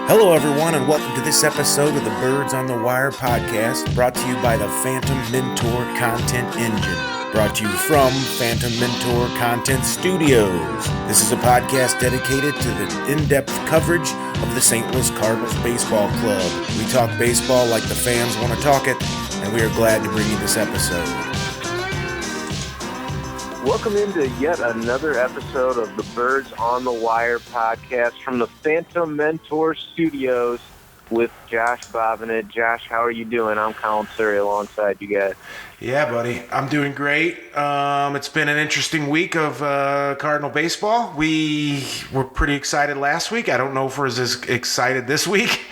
Hello, everyone, and welcome to this episode of the Birds on the Wire podcast, brought to you by the Phantom Mentor Content Engine, brought to you from Phantom Mentor Content Studios. This is a podcast dedicated to the in-depth coverage of the St. Louis Cardinals Baseball Club. We talk baseball like the fans want to talk it, and we are glad to bring you this episode. Welcome into yet another episode of the Birds on the Wire podcast from the Phantom Mentor Studios with Josh Bobinet. Josh, how are you doing? I'm Colin Surrey alongside you guys. Yeah, buddy. I'm doing great. It's been an interesting week of Cardinal baseball. We were pretty excited last week. I don't know if we're as excited this week.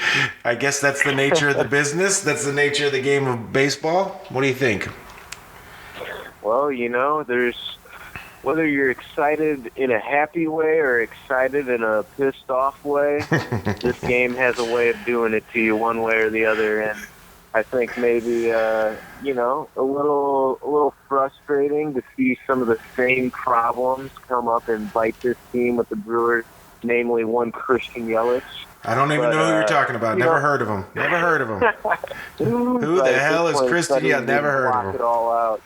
I guess that's the nature of the business. That's the nature of the game of baseball. What do you think? Well, whether you're excited in a happy way or excited in a pissed off way, this game has a way of doing it to you one way or the other. And I think maybe, a little frustrating to see some of the same problems come up and bite this team with the Brewers, namely one Christian Yelich. I don't even know who you're talking about. Never heard of him. Never heard of him. Who the hell is Christian Yelich? Never heard of him. It all out.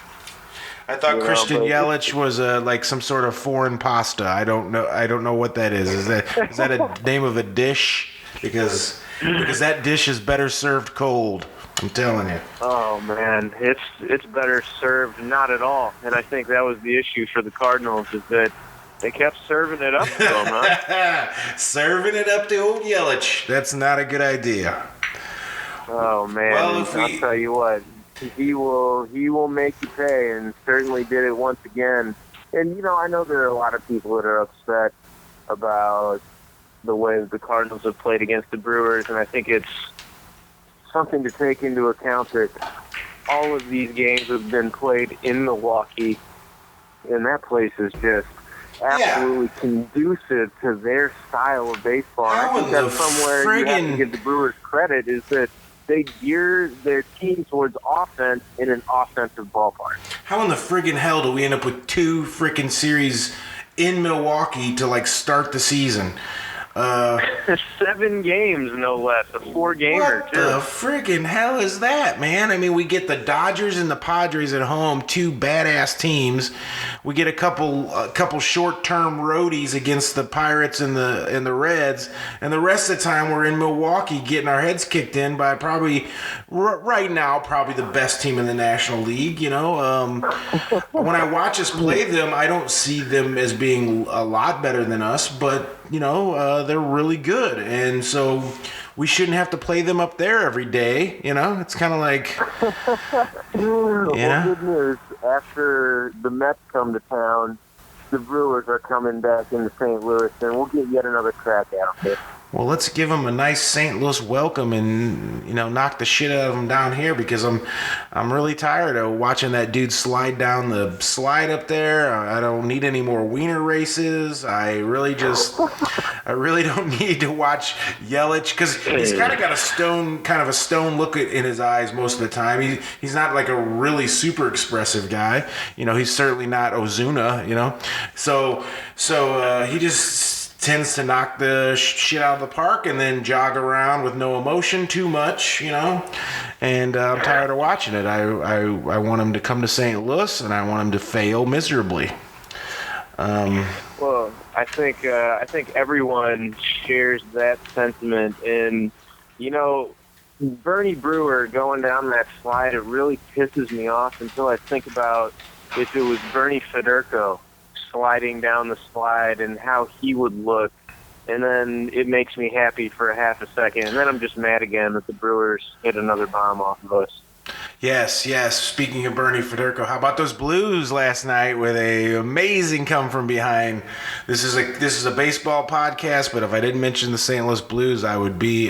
I thought Christian Yelich was like some sort of foreign pasta. I don't know what that is. Is that a name of a dish? Because that dish is better served cold. I'm telling you. Oh man, it's better served not at all. And I think that was the issue for the Cardinals, is that they kept serving it up to him, huh? Serving it up to old Yelich. That's not a good idea. Oh man, Well, I'll tell you what. He will make you pay, and certainly did it once again. And, I know there are a lot of people that are upset about the way that the Cardinals have played against the Brewers, and I think it's something to take into account that all of these games have been played in Milwaukee, and that place is just absolutely conducive to their style of baseball. And I think that's somewhere you have to give the Brewers credit, is that they gear their team towards offense in an offensive ballpark. How in the friggin' hell do we end up with two frickin' series in Milwaukee to start the season? 7 games, no less. A 4-gamer, what too. The friggin' hell is that, man? I mean, we get the Dodgers and the Padres at home, two badass teams. We get a couple short-term roadies against the Pirates and the Reds, and the rest of the time we're in Milwaukee getting our heads kicked in by probably right now the best team in the National League. When I watch us play them, I don't see them as being a lot better than us, but they're really good, and so we shouldn't have to play them up there every day. It's kind of like, Well, good news. After the Mets come to town, the Brewers are coming back into St. Louis, and we'll get yet another crack at them. Well, let's give them a nice St. Louis welcome and, knock the shit out of them down here, because I'm really tired of watching that dude slide down the slide up there. I don't need any more wiener races. I really don't need to watch Yelich, because he's kind of got a stone look in his eyes most of the time. He's not like a really super expressive guy. He's certainly not Ozuna, So he just tends to knock the shit out of the park and then jog around with no emotion too much, and I'm tired of watching it. I want him to come to St. Louis, and I want him to fail miserably. Well, I think everyone shares that sentiment, and Bernie Brewer going down that slide, it really pisses me off until I think about if it was Bernie Federko sliding down the slide and how he would look, and then it makes me happy for a half a second, and then I'm just mad again that the Brewers hit another bomb off of us. Yes. Speaking of Bernie Federko, how about those Blues last night with a amazing come from behind? This is a baseball podcast, but if I didn't mention the St. Louis Blues, I would be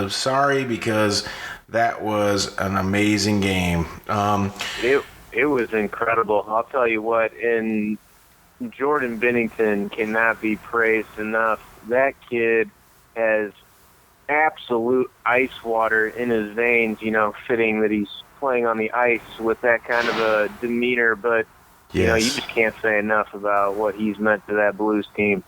sorry, because that was an amazing game. It was incredible. I'll tell you what, and Jordan Bennington cannot be praised enough. That kid has absolute ice water in his veins, fitting that he's playing on the ice with that kind of a demeanor, but you just can't say enough about what he's meant to that Blues team.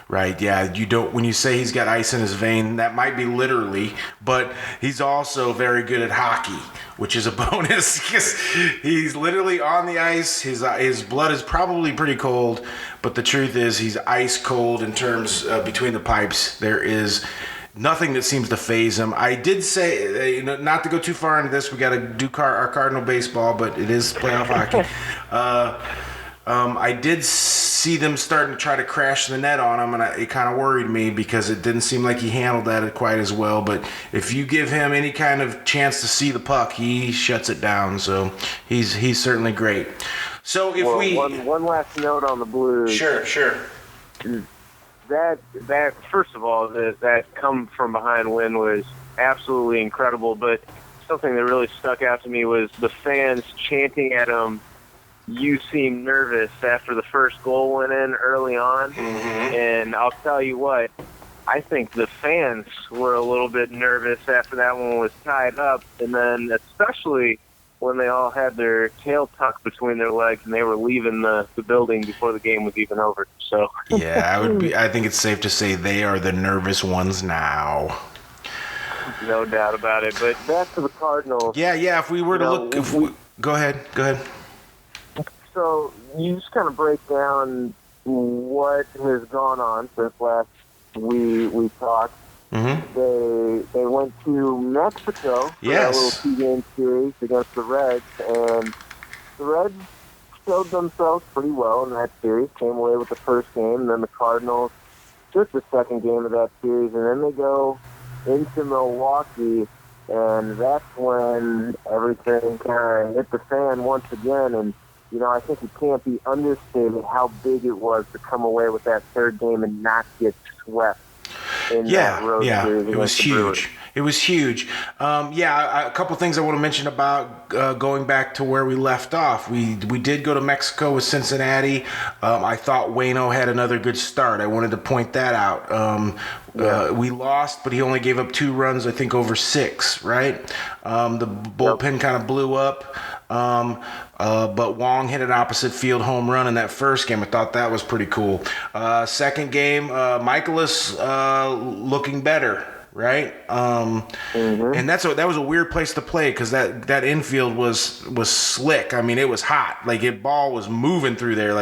Right, yeah. You don't. When you say he's got ice in his vein, that might be literally, but he's also very good at hockey, which is a bonus because he's literally on the ice. His blood is probably pretty cold, but the truth is he's ice cold in terms between the pipes. There is nothing that seems to phase him. I did say, not to go too far into this, we got to do our Cardinal baseball, but it is playoff hockey. I did see them starting to try to crash the net on him, and it kind of worried me because it didn't seem like he handled that quite as well. But if you give him any kind of chance to see the puck, he shuts it down. So he's certainly great. So if one last note on the Blues. Sure. That first of all, that come from behind win was absolutely incredible. But something that really stuck out to me was the fans chanting at him. You seem nervous after the first goal went in early on, and I'll tell you what, I think the fans were a little bit nervous after that one was tied up, and then especially when they all had their tail tucked between their legs and they were leaving the building before the game was even over. So yeah, I think it's safe to say they are the nervous ones now. No doubt about it. But back to the Cardinals. Yeah. If we were to look, go ahead. So you just kind of break down what has gone on since last we talked. Mm-hmm. They went to Mexico for that little 2-game series against the Reds, and the Reds showed themselves pretty well in that series, came away with the first game, and then the Cardinals took the second game of that series, and then they go into Milwaukee, and that's when everything kind of hit the fan once again, and I think it can't be understated how big it was to come away with that third game and not get swept in that road series. It was huge. It was huge. A couple things I want to mention about going back to where we left off. We did go to Mexico with Cincinnati. I thought Waino had another good start. I wanted to point that out. We lost, but he only gave up 2 runs, I think, over 6, right? The bullpen kind of blew up. But Wong hit an opposite field home run in that first game. I thought that was pretty cool. Second game, Michaelis looking better, right? And that was a weird place to play because that infield was slick. I mean, it was hot. Like ball was moving through there,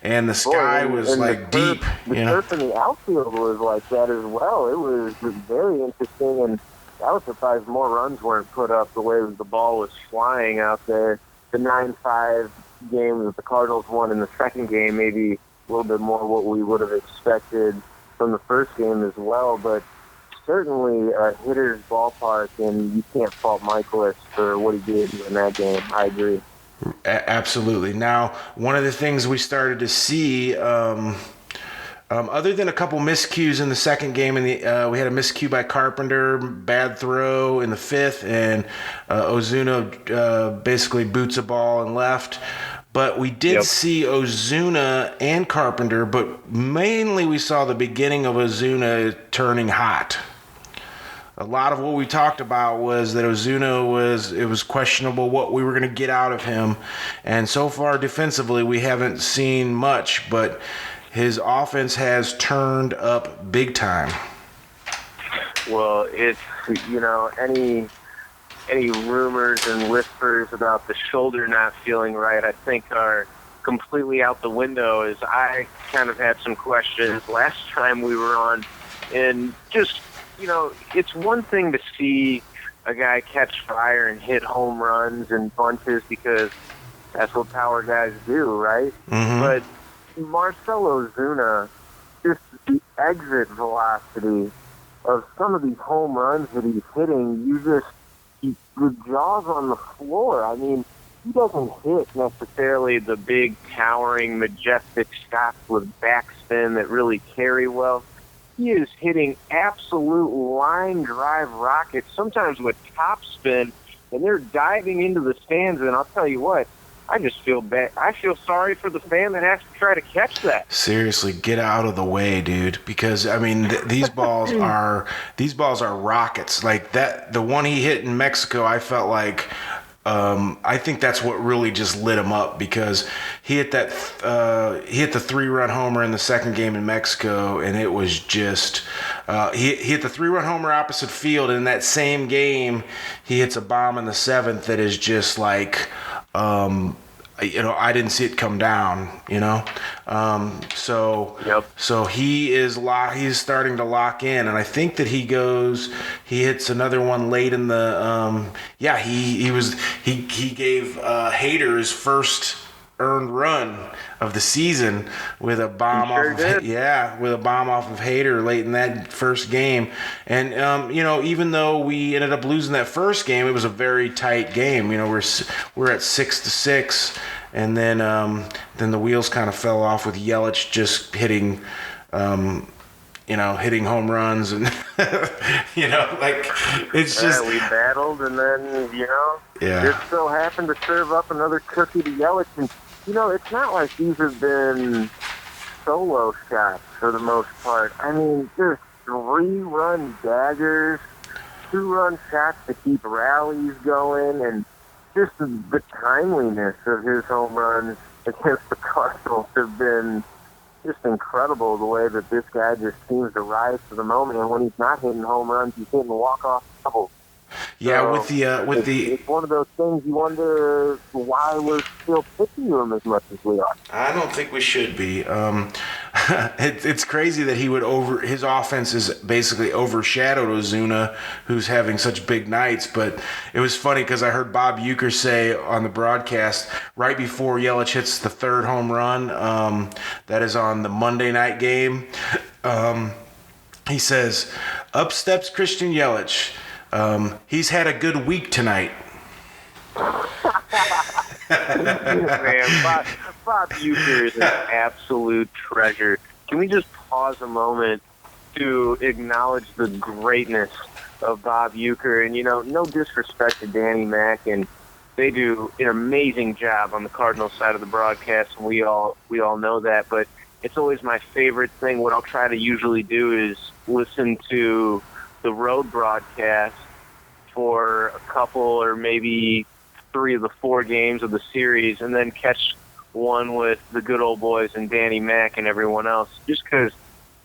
and the sky was deep. The turf in the outfield was like that as well. It was very interesting, and I was surprised more runs weren't put up the way the ball was flying out there. The 9-5 game that the Cardinals won in the second game, maybe a little bit more what we would have expected from the first game as well, but certainly a hitter's ballpark, and you can't fault Michaelis for what he did in that game. I agree. Absolutely. Now, one of the things we started to see, other than a couple miscues in the second game, we had a miscue by Carpenter, bad throw in the 5th, and Ozuna basically boots a ball and left. But we did see Ozuna and Carpenter, but mainly we saw the beginning of Ozuna turning hot. A lot of what we talked about was that Ozuna was questionable what we were going to get out of him. And so far defensively, we haven't seen much, but his offense has turned up big time. Well, it's, any rumors and whispers about the shoulder not feeling right, I think are completely out the window, as I kind of had some questions last time we were on. And just, it's one thing to see a guy catch fire and hit home runs and bunches because that's what power guys do, right? Mm-hmm. But Marcell Ozuna, just the exit velocity of some of these home runs that he's hitting, the jaws on the floor. I mean, he doesn't hit necessarily the big, towering, majestic shots with backspin that really carry well. He is hitting absolute line drive rockets, sometimes with topspin, and they're diving into the stands. And I'll tell you what, I just feel bad. I feel sorry for the fan that has to try to catch that. Seriously, get out of the way, dude. Because I mean, these balls are rockets. Like that, the one he hit in Mexico, I felt like I think that's what really just lit him up, because he hit the 3-run homer in the second game in Mexico, and it was just he hit the 3-run homer opposite field, and in that same game he hits a bomb in the 7th that is just like, I didn't see it come down, So he's starting to lock in, and I think that he hits another one late in the he gave Hader his first earned run of the season with a bomb off of Hader late in that first game. And even though we ended up losing that first game, it was a very tight game. We're at 6-6, and then the wheels kind of fell off with Yelich just hitting hitting home runs, and it's just we battled, and then just so happened to serve up another cookie to Yelich. And it's not like these have been solo shots for the most part. I mean, there's 3-run daggers, 2-run shots to keep rallies going, and just the timeliness of his home runs against the Cardinals have been just incredible, the way that this guy just seems to rise to the moment. And when he's not hitting home runs, he's hitting walk-off doubles. Yeah, so it's one of those things you wonder why we're still pitching to him as much as we are. I don't think we should be. It's crazy that his offense is basically overshadowed Ozuna, who's having such big nights. But it was funny because I heard Bob Uecker say on the broadcast right before Yelich hits the 3rd home run, that is on the Monday night game. He says, "Up steps Christian Yelich. He's had a good week tonight." Man, Bob Uecker is an absolute treasure. Can we just pause a moment to acknowledge the greatness of Bob Uecker? And, no disrespect to Danny Mac, and they do an amazing job on the Cardinals side of the broadcast, and we all know that. But it's always my favorite thing. What I'll try to usually do is listen to the road broadcast for a couple or maybe 3 of the 4 games of the series, and then catch one with the good old boys and Danny Mac and everyone else, just because,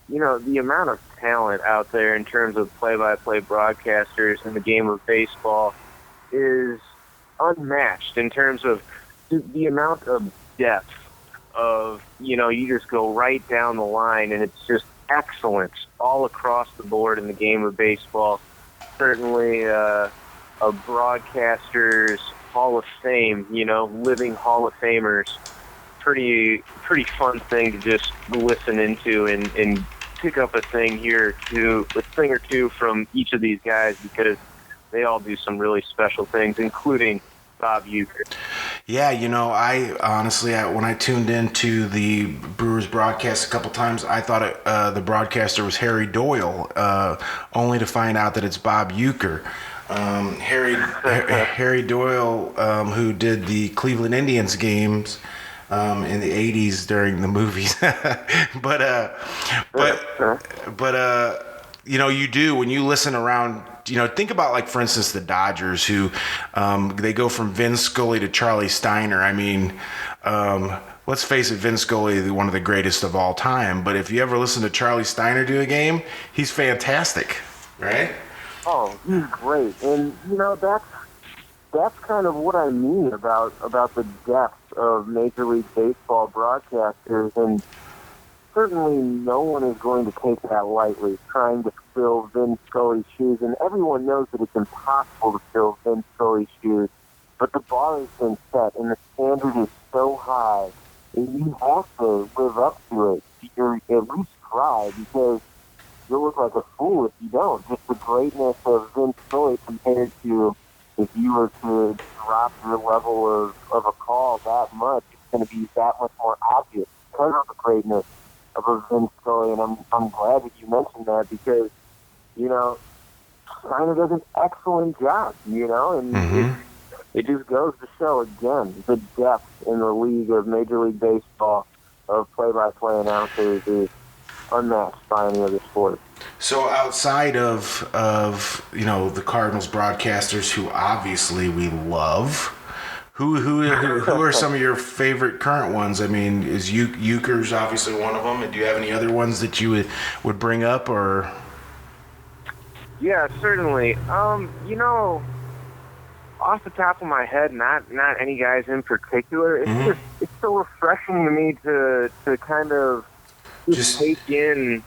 the amount of talent out there in terms of play-by-play broadcasters in the game of baseball is unmatched in terms of the amount of depth of, you just go right down the line, and it's just excellence all across the board in the game of baseball. Certainly a broadcaster's Hall of Fame, living Hall of Famers. Pretty fun thing to just listen into and pick up a thing or two from each of these guys, because they all do some really special things, including Bob Uecker. Yeah, I honestly, when I tuned into the Brewers broadcast a couple times, I thought the broadcaster was Harry Doyle, only to find out that it's Bob Uecker. Harry Doyle, who did the Cleveland Indians games in the 80s during the movies. but you do, when you listen around, think about, like, for instance, the Dodgers, who they go from Vin Scully to Charlie Steiner. I mean, let's face it, Vin Scully is one of the greatest of all time. But if you ever listen to Charlie Steiner do a game, he's fantastic, right? Oh, he's great. And, that's kind of what I mean about the depth of Major League Baseball broadcasters. And certainly no one is going to take that lightly, trying to fill Vin Scully's shoes. And everyone knows that it's impossible to fill Vin Scully's shoes. But the bar has been set, and the standard is so high, and you have to live up to it, or at least try, because you'll look like a fool if you don't. Just the greatness of Vin Scully compared to if you were to drop your level of a call that much, it's going to be that much more obvious because of the greatness of a Vin Scully. And I'm glad that you mentioned that, because, Steiner does an excellent job, and it just goes to show, again, the depth in the league of Major League Baseball of play-by-play announcers is unmatched by any other sport. So outside of the Cardinals broadcasters, who obviously we love, who are some of your favorite current ones? I mean, is Euchre's obviously one of them? And do you have any other ones that you would bring up or? Yeah, certainly. Off the top of my head, not any guys in particular. It's so refreshing to me to kind of just take in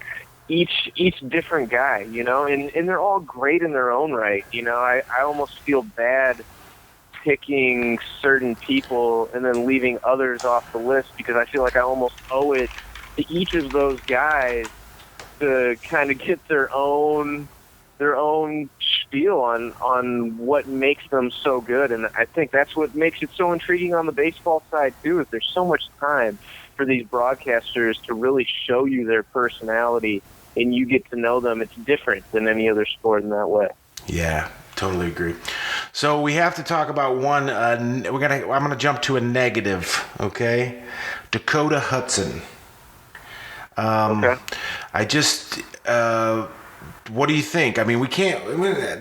each different guy, and they're all great in their own right. I almost feel bad picking certain people and then leaving others off the list because I feel like I almost owe it to each of those guys to kind of get their own spiel on what makes them so good. And I think that's what makes it so intriguing on the baseball side too, is there's so much time for these broadcasters to really show you their personality and you get to know them. It's different than any other sport in that way. Yeah, totally agree. So we have to talk about one. I'm going to jump to a negative. Okay, Dakota Hudson. Okay. I just. What do you think? I mean,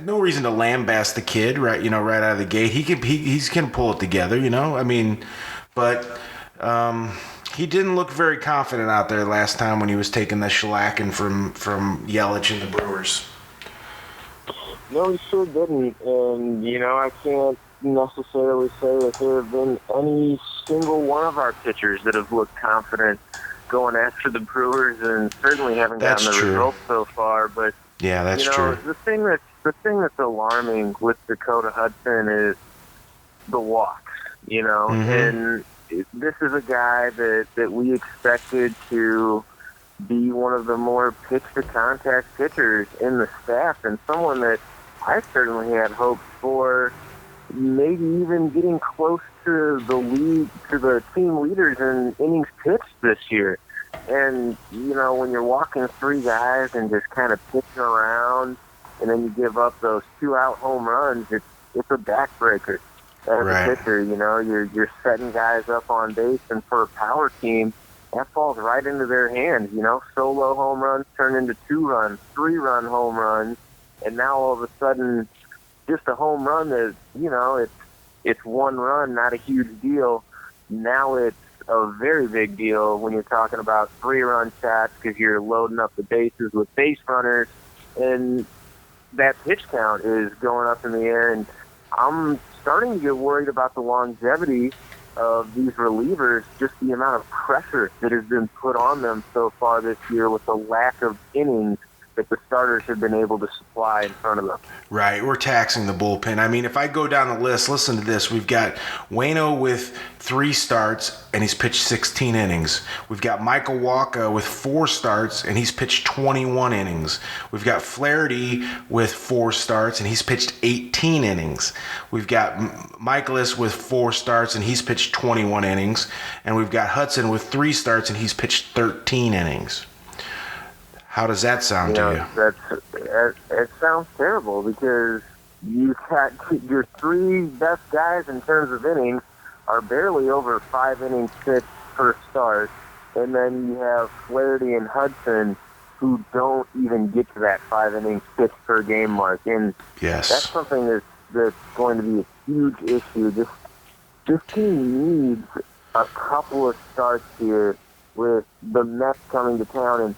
no reason to lambaste the kid, right? Right out of the gate. He's can pull it together. I mean, but he didn't look very confident out there last time when he was taking the shellacking from Yelich and the Brewers. No, he sure didn't. And, I can't necessarily say that there have been any single one of our pitchers that have looked confident going after the Brewers, and certainly haven't gotten the results so far. But yeah, that's true. The thing that's alarming with Dakota Hudson is the walks. And this is a guy that we expected to be one of the more pitch-to-contact pitchers in the staff, and someone that I certainly had hopes for maybe even getting close to the team leaders in innings pitched this year. And, when you're walking three guys and just kind of pitching around, and then you give up those 2-out home runs, it's a backbreaker. As a pitcher, you're setting guys up on base, and for a power team, that falls right into their hands. Solo home runs turn into 2-run, 3-run home runs, and now all of a sudden, just a home run that, it's 1 run, not a huge deal. Now it's a very big deal when you're talking about 3-run shots because you're loading up the bases with base runners, and that pitch count is going up in the air. And I'm starting to get worried about the longevity of these relievers, just the amount of pressure that has been put on them so far this year with the lack of innings that the starters have been able to supply in front of them. Right, we're taxing the bullpen. I mean, if I go down the list, listen to this. We've got Waino with 3 starts, and he's pitched 16 innings. We've got Michael Wacha with 4 starts, and he's pitched 21 innings. We've got Flaherty with 4 starts, and he's pitched 18 innings. We've got Michaelis with 4 starts, and he's pitched 21 innings. And we've got Hudson with 3 starts, and he's pitched 13 innings. How does that sound to you? It sounds terrible because you got your 3 best guys in terms of innings are barely over 5 innings pitched per start, and then you have Flaherty and Hudson who don't even get to that 5 innings pitched per game mark, and that's something that's going to be a huge issue. This team needs a couple of starts here with the Mets coming to town, and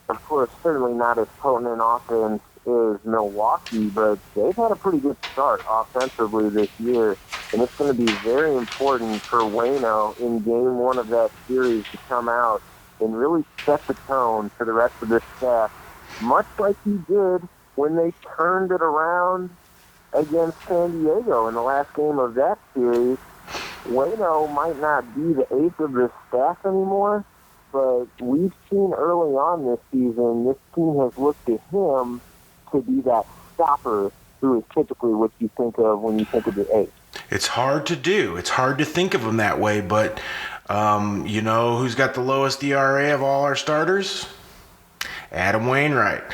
of course, certainly not as potent an offense as Milwaukee, but they've had a pretty good start offensively this year, and it's going to be very important for Waino in Game 1 of that series to come out and really set the tone for the rest of this staff, much like he did when they turned it around against San Diego in the last game of that series. Waino might not be the ace of this staff anymore, but we've seen early on this season, this team has looked to him to be that stopper who is typically what you think of when you think of the ace. It's hard to do. It's hard to think of him that way, but who's got the lowest ERA of all our starters? Adam Wainwright.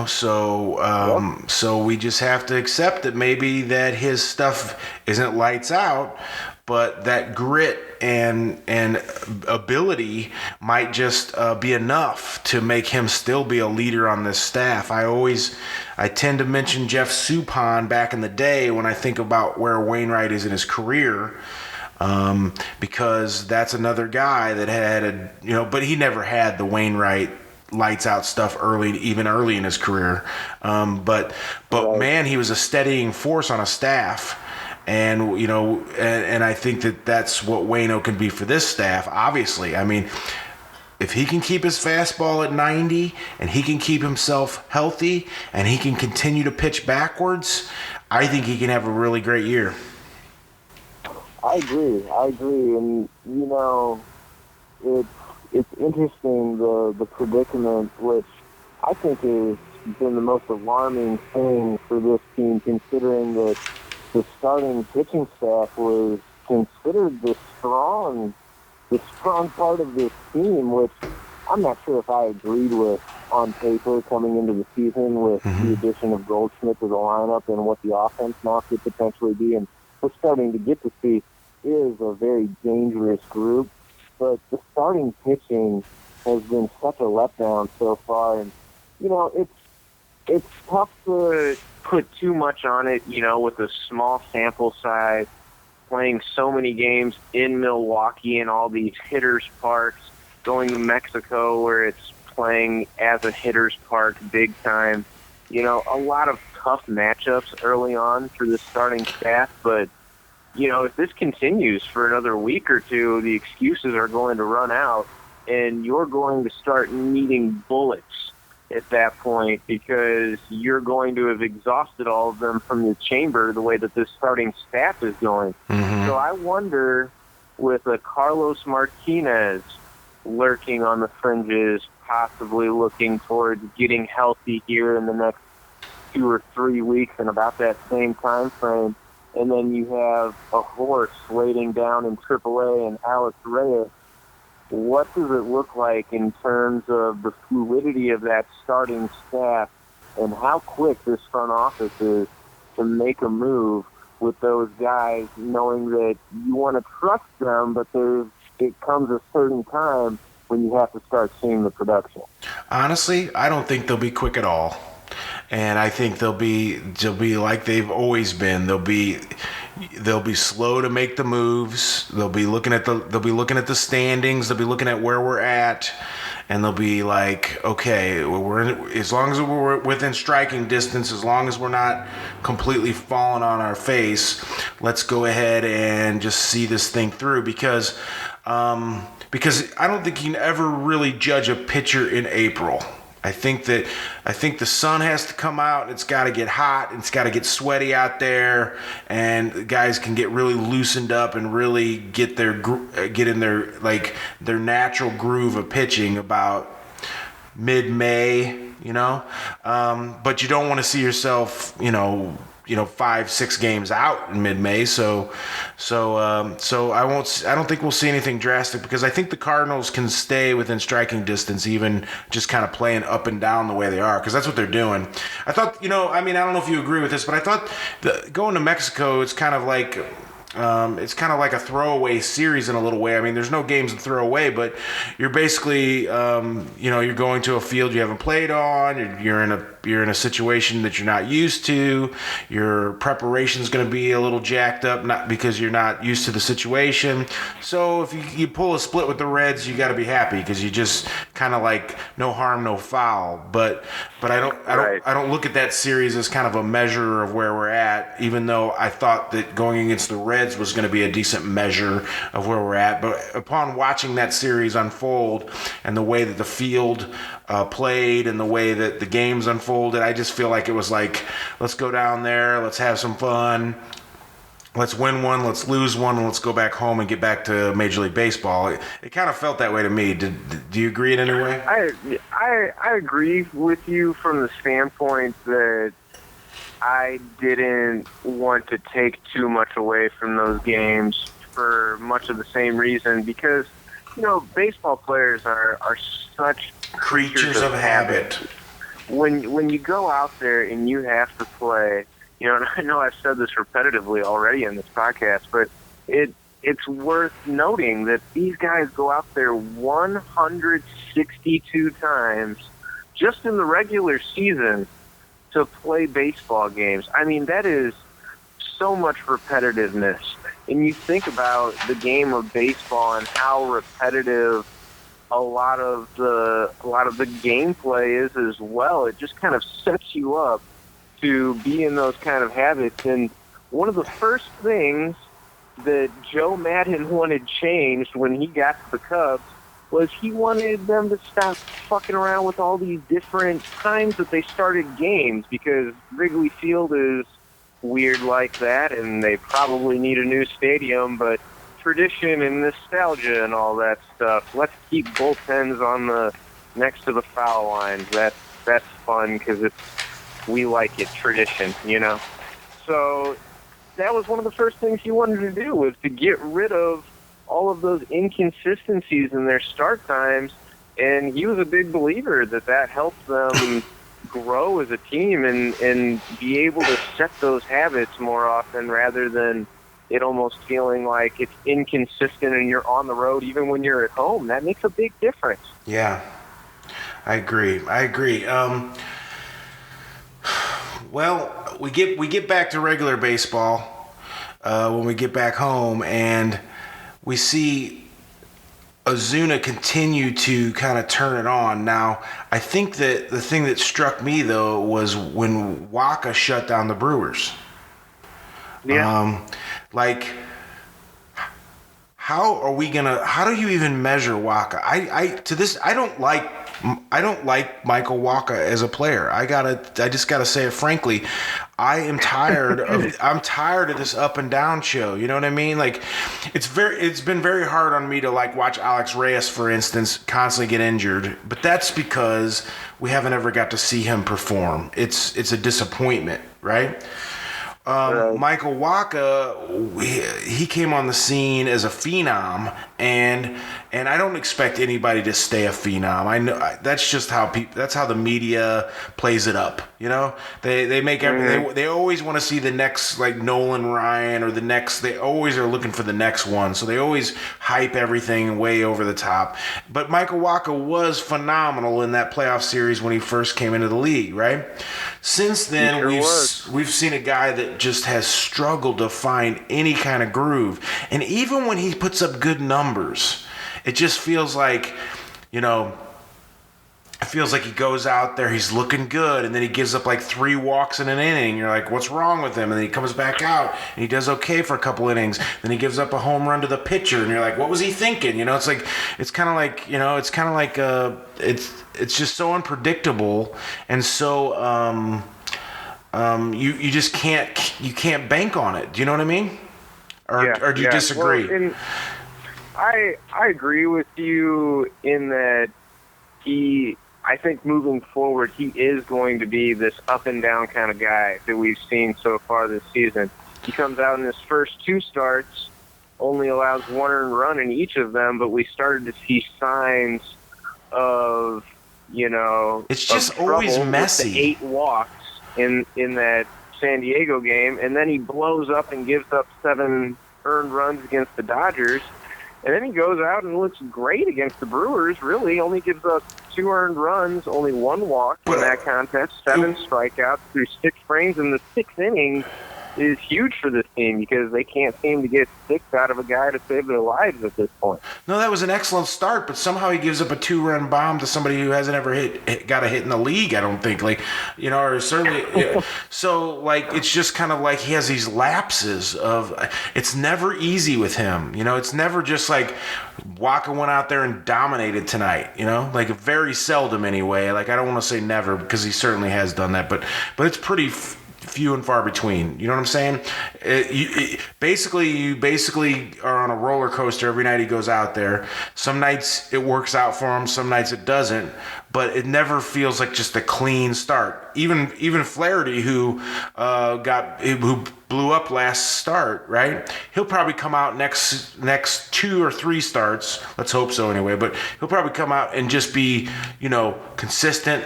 So we just have to accept that maybe that his stuff isn't lights out, but that grit and ability might just be enough to make him still be a leader on this staff. I tend to mention Jeff Suppan back in the day when I think about where Wainwright is in his career, because that's another guy that had but he never had the Wainwright lights out stuff even early in his career. But Right. man, he was a steadying force on a staff. And and I think that's what Waino can be for this staff. Obviously, I mean, if he can keep his fastball at 90 and he can keep himself healthy and he can continue to pitch backwards, I think he can have a really great year. I agree, and it's interesting the predicament, which I think has been the most alarming thing for this team, considering that the starting pitching staff was considered the strong part of this team, which I'm not sure if I agreed with on paper coming into the season with the addition of Goldschmidt to the lineup and what the offense now could potentially be. And we're starting to get to see is a very dangerous group. But the starting pitching has been such a letdown so far. And, it's tough to put too much on it, with a small sample size, playing so many games in Milwaukee and all these hitters' parks, going to Mexico where it's playing as a hitter's park big time. A lot of tough matchups early on for the starting staff, but, if this continues for another week or two, the excuses are going to run out, and you're going to start needing bullets at that point because you're going to have exhausted all of them from the chamber the way that this starting staff is going. Mm-hmm. So I wonder, with a Carlos Martinez lurking on the fringes, possibly looking towards getting healthy here in the next 2 or 3 weeks in about that same time frame, and then you have a horse waiting down in AAA and Alex Reyes, what does it look like in terms of the fluidity of that starting staff and how quick this front office is to make a move with those guys, knowing that you want to trust them, but it comes a certain time when you have to start seeing the production? Honestly, I don't think they'll be quick at all. And I think they'll be like they've always been. They'll be slow to make the moves. They'll be looking at the standings. They'll be looking at where we're at, and they'll be like, okay, as long as we're within striking distance, as long as we're not completely falling on our face, let's go ahead and just see this thing through. Because I don't think you can ever really judge a pitcher in April. I think the sun has to come out. It's got to get hot. It's got to get sweaty out there, and guys can get really loosened up and really get in their natural groove of pitching about mid-May. But you don't want to see yourself, 5-6 games out in mid-May. So I don't think we'll see anything drastic, because I think the Cardinals can stay within striking distance, even just kind of playing up and down the way they are, because that's what they're doing. I thought, I don't know if you agree with this, but I thought going to Mexico, it's kind of like a throwaway series in a little way. I mean, there's no games to throw away, but you're basically, you're going to a field you haven't played on. You're in a situation that you're not used to. Your preparation is going to be a little jacked up, not because you're not used to the situation. So if you pull a split with the Reds, you got to be happy, because you just kind of like no harm, no foul. But I don't look at that series as kind of a measure of where we're at, even though I thought that going against the Reds was going to be a decent measure of where we're at. But upon watching that series unfold and the way that the field played and the way that the games unfolded, I just feel like it was like, let's go down there, let's have some fun, let's win one, let's lose one, and let's go back home and get back to Major League Baseball. It kind of felt that way to me. Do you agree in any way? I agree with you from the standpoint that I didn't want to take too much away from those games for much of the same reason, because, baseball players are such creatures of habit. When you go out there and you have to play, and I know I've said this repetitively already in this podcast, but it it's worth noting that these guys go out there 162 times just in the regular season to play baseball games. I mean, that is so much repetitiveness. And you think about the game of baseball and how repetitive a lot of the gameplay is as well. It just kind of sets you up to be in those kind of habits. And one of the first things that Joe Madden wanted changed when he got to the Cubs was he wanted them to stop fucking around with all these different times that they started games, because Wrigley Field is weird like that, and they probably need a new stadium, but tradition and nostalgia and all that stuff. Let's keep bullpens on the next to the foul lines. That's fun because we like it, tradition, you know. So that was one of the first things he wanted to do, was to get rid of all of those inconsistencies in their start times, and he was a big believer that helped them grow as a team and be able to set those habits more often, rather than it almost feeling like it's inconsistent and you're on the road even when you're at home. That makes a big difference. Yeah, I agree. Well, we get back to regular baseball when we get back home, and we see Ozuna continue to kind of turn it on. Now, I think that the thing that struck me, though, was when Waka shut down the Brewers. Yeah. How do you even measure Waka? I don't like Michael Waka as a player. I just gotta say it frankly. I'm tired of this up and down show. You know what I mean? Like, it's been very hard on me to watch Alex Reyes, for instance, constantly get injured. But that's because we haven't ever got to see him perform. It's a disappointment, right? Michael Waka, he came on the scene as a phenom, and I don't expect anybody to stay a phenom. I know that's just how that's how the media plays it up. You know, they make they always want to see the next, like, Nolan Ryan or the next. They always are looking for the next one, so they always hype everything way over the top. But Michael Waka was phenomenal in that playoff series when he first came into the league, right? Since then, we've seen a guy that just has struggled to find any kind of groove. And even when he puts up good numbers, it just feels like, you know, he goes out there, he's looking good, and then he gives up like 3 walks in an inning. You're like, what's wrong with him? And then he comes back out, and he does okay for a couple innings. Then he gives up a home run to the pitcher, and you're like, what was he thinking? You know, it's just so unpredictable, and so you just can't bank on it. Do you know what I mean? Or do you disagree? Well, I agree with you in that I think moving forward, he is going to be this up and down kind of guy that we've seen so far this season. He comes out in his first 2 starts, only allows 1 earned run in each of them, but we started to see signs of, you know, it's just always messy. With the 8 walks in that San Diego game, and then he blows up and gives up 7 earned runs against the Dodgers. And then he goes out and looks great against the Brewers, really. Only gives up 2 earned runs, only 1 walk in that contest, 7 strikeouts through 6 frames in the 6th inning is huge for this team because they can't seem to get 6 out of a guy to save their lives at this point. No, that was an excellent start, but somehow he gives up a 2-run bomb to somebody who hasn't ever got a hit in the league, I don't think. Like, you know, or certainly. So, like, it's just kind of like he has these lapses of, it's never easy with him. You know, it's never just like Waka went out there and dominated tonight, you know, like very seldom anyway. Like, I don't want to say never because he certainly has done that, but it's pretty few and far between. You know what I'm saying? You basically are on a roller coaster every night he goes out there. Some nights it works out for him, some nights it doesn't, but it never feels like just a clean start. Even Flaherty, who blew up last start, right? He'll probably come out next 2 or 3 starts. Let's hope so anyway. But he'll probably come out and just be, you know, consistent,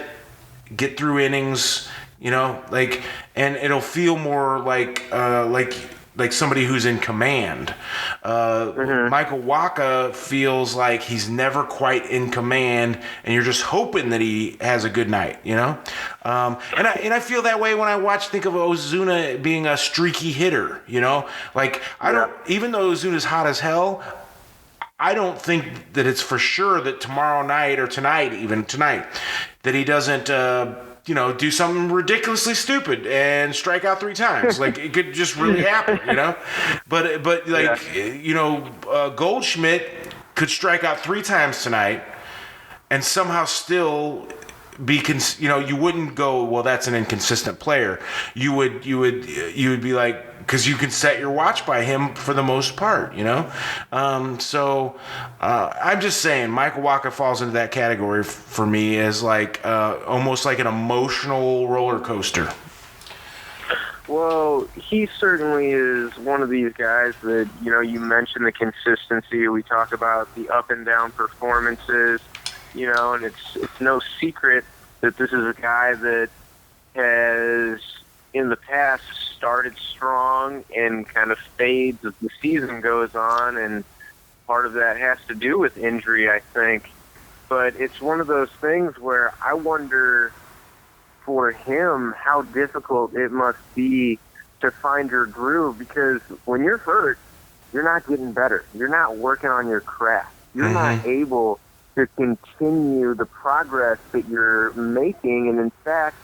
get through innings. You know, like, and it'll feel more like like somebody who's in command. Michael Wacha feels like he's never quite in command, and you're just hoping that he has a good night, you know? And I feel that way when I think of Ozuna being a streaky hitter, you know? Like, even though Ozuna's hot as hell, I don't think that it's for sure that tomorrow night or tonight, that he doesn't, do something ridiculously stupid and strike out 3 times. Like, it could just really happen, you know? But Goldschmidt could strike out 3 times tonight and somehow still be, you wouldn't go, well, that's an inconsistent player. You would be like, because you can set your watch by him for the most part, you know? So I'm just saying, Michael Wacha falls into that category for me as like almost like an emotional roller coaster. Well, he certainly is one of these guys that, you mentioned the consistency. We talk about the up and down performances, and it's no secret that this is a guy that has, in the past, started strong and kind of fades as the season goes on, and part of that has to do with injury, I think. But it's one of those things where I wonder for him how difficult it must be to find your groove, because when you're hurt, you're not getting better. You're not working on your craft. You're not able to continue the progress that you're making, and in fact,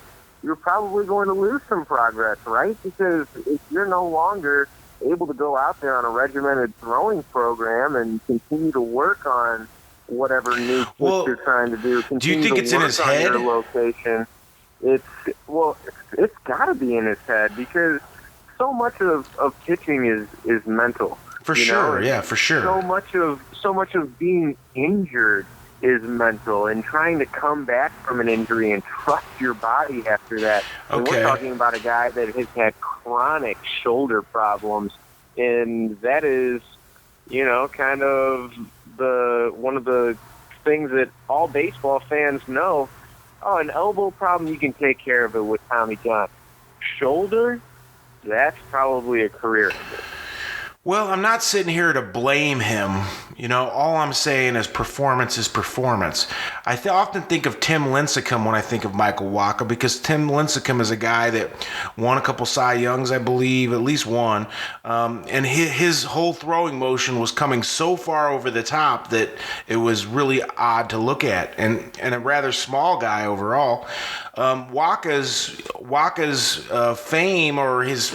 you're probably going to lose some progress, right? Because if you're no longer able to go out there on a regimented throwing program and continue to work on whatever new pitch you're trying to do, do you think it's in his head? Your location, it's got to be in his head, because so much of pitching is mental. For sure, yeah, for sure. So much of being injured is mental, and trying to come back from an injury and trust your body after that. And we're talking about a guy that has had chronic shoulder problems, and that is, kind of one of the things that all baseball fans know. Oh, an elbow problem, you can take care of it with Tommy John. Shoulder, that's probably a career. Well, I'm not sitting here to blame him. All I'm saying is performance is performance. I often think of Tim Lincecum when I think of Michael Wacha, because Tim Lincecum is a guy that won a couple Cy Youngs, I believe, at least one. And his whole throwing motion was coming so far over the top that it was really odd to look at, and a rather small guy overall. Wacha's fame, or his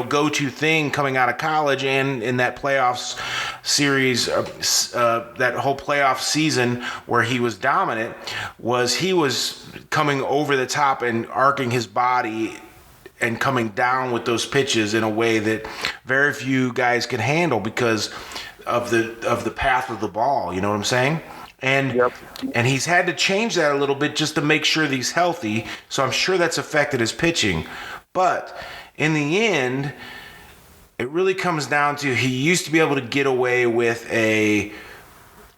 go-to thing coming out of college and in that playoffs series, that whole playoff season where he was dominant, he was coming over the top and arcing his body and coming down with those pitches in a way that very few guys can handle because of the path of the ball. You know what I'm saying? And he's had to change that a little bit just to make sure that he's healthy. So I'm sure that's affected his pitching. But in the end, it really comes down to he used to be able to get away with a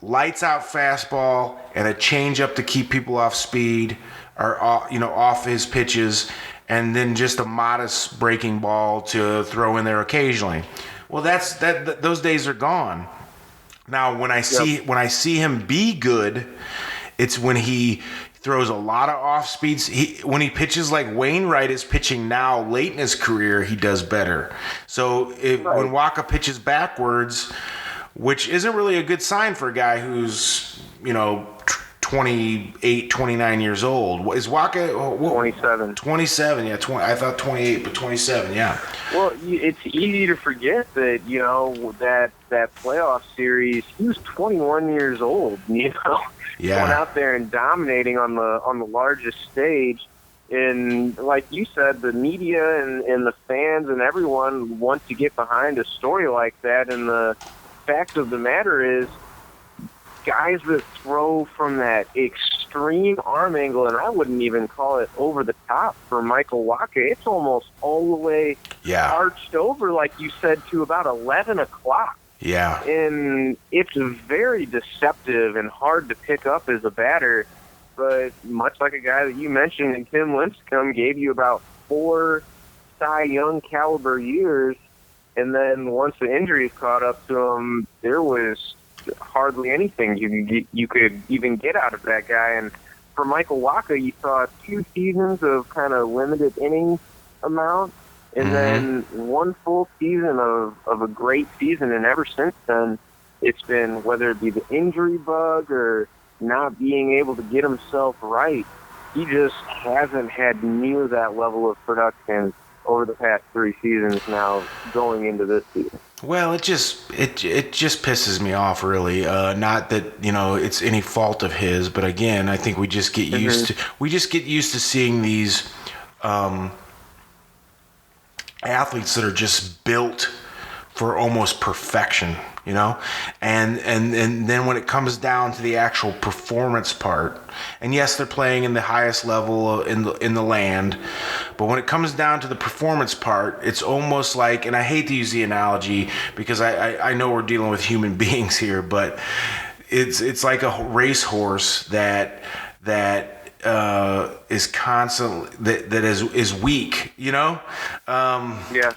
lights out fastball and a changeup to keep people off speed, or off his pitches, and then just a modest breaking ball to throw in there occasionally. Well, those days are gone. Now, when I see him be good, it's when he throws a lot of off speeds. When he pitches like Wainwright is pitching now, late in his career, he does better. So when Wacha pitches backwards, which isn't really a good sign for a guy who's 28, 29 years old. Is Wacha 27? 27, yeah. I thought 28, but 27, yeah. Well, it's easy to forget that that playoff series, he was 21 years old. Yeah. Going out there and dominating on the largest stage. And like you said, the media and the fans and everyone want to get behind a story like that. And the fact of the matter is, guys that throw from that extreme arm angle, and I wouldn't even call it over the top for Michael Wacha. It's almost all the way arched over, like you said, to about 11 o'clock. Yeah. And it's very deceptive and hard to pick up as a batter. But much like a guy that you mentioned, and Tim Lincecum gave you about 4 Cy Young caliber years, And then once the injuries caught up to him, there was hardly anything you could even get out of that guy. And for Michael Wacha, you saw 2 seasons of kind of limited innings amount, and then 1 full season of a great season. And ever since then, it's been, whether it be the injury bug or not being able to get himself right, he just hasn't had near that level of production over the past 3 seasons now going into this season. Well, it just pisses me off, really. Not that it's any fault of his, but again, I think we just get used to seeing these athletes that are just built for almost perfection, and then when it comes down to the actual performance part, and yes, they're playing in the highest level in the land, but when it comes down to the performance part, it's almost like, and I hate to use the analogy because I know we're dealing with human beings here, but it's like a racehorse that is constantly that is weak, Yeah.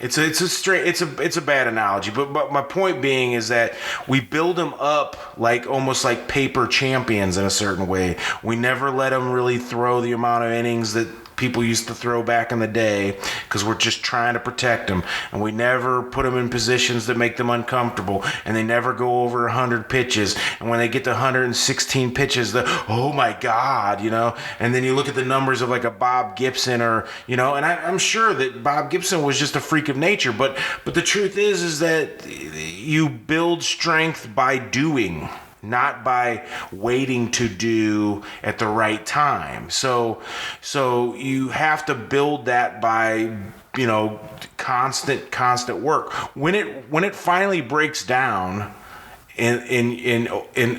It's a bad analogy, but my point being is that we build them up like almost like paper champions in a certain way. We never let them really throw the amount of innings that people used to throw back in the day because we're just trying to protect them, and we never put them in positions that make them uncomfortable, and they never go over 100 pitches, and when they get to 116 pitches, oh my God, and then you look at the numbers of like a Bob Gibson or, and I'm sure that Bob Gibson was just a freak of nature, but the truth is that you build strength by doing, not by waiting to do at the right time. So you have to build that by, constant work. When it finally breaks down in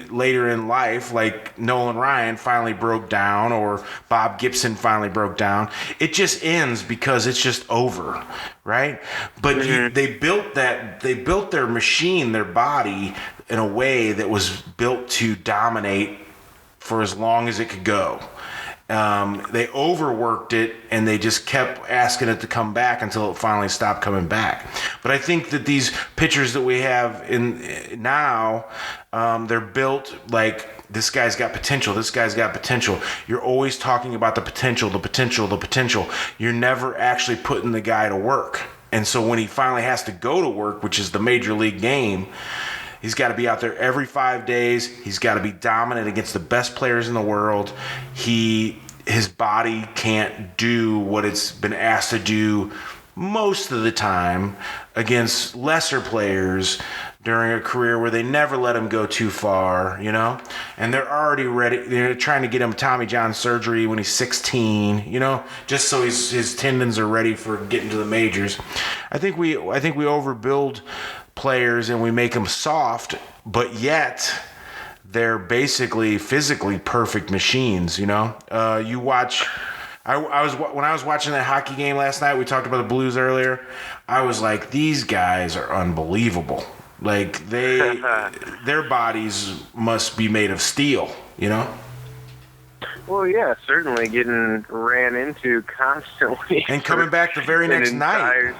later in life, like Nolan Ryan finally broke down or Bob Gibson finally broke down, it just ends because it's just over, right? But they built their machine, their body, in a way that was built to dominate for as long as it could go. They overworked it, and they just kept asking it to come back until it finally stopped coming back. But I think that these pitchers that we have in now, they're built like, this guy's got potential. This guy's got potential. You're always talking about the potential, the potential, the potential. You're never actually putting the guy to work. And so when he finally has to go to work, which is the major league game, he's got to be out there every 5 days. He's got to be dominant against the best players in the world. His body can't do what it's been asked to do most of the time against lesser players during a career where they never let him go too far, and they're already ready. They're trying to get him Tommy John surgery when he's 16, just so his tendons are ready for getting to the majors. I think we overbuild players and we make them soft, but yet they're basically physically perfect machines. You watch. When I was watching that hockey game last night, we talked about the Blues earlier. I was like, these guys are unbelievable. Like their bodies must be made of steel. Well, yeah, certainly getting ran into constantly and coming back the very next night.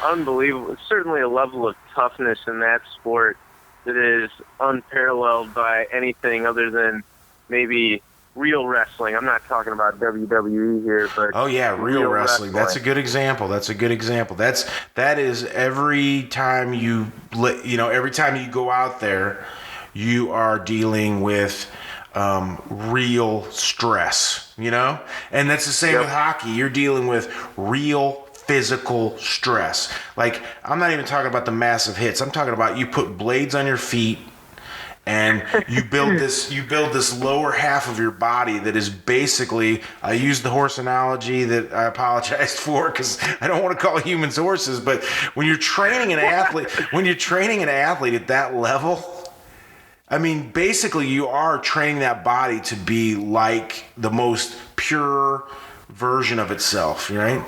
Unbelievable. It's certainly a level of toughness in that sport that is unparalleled by anything other than maybe real wrestling. I'm not talking about WWE here, but oh yeah, real wrestling. That's a good example. That is every time every time you go out there, you are dealing with real stress, and that's the same with hockey. You're dealing with real physical stress. Like, I'm not even talking about the massive hits. I'm talking about you put blades on your feet and you build this lower half of your body that is basically, I used the horse analogy that I apologized for because I don't want to call humans horses, but when you're training an athlete at that level, I mean, basically you are training that body to be like the most pure version of itself, right?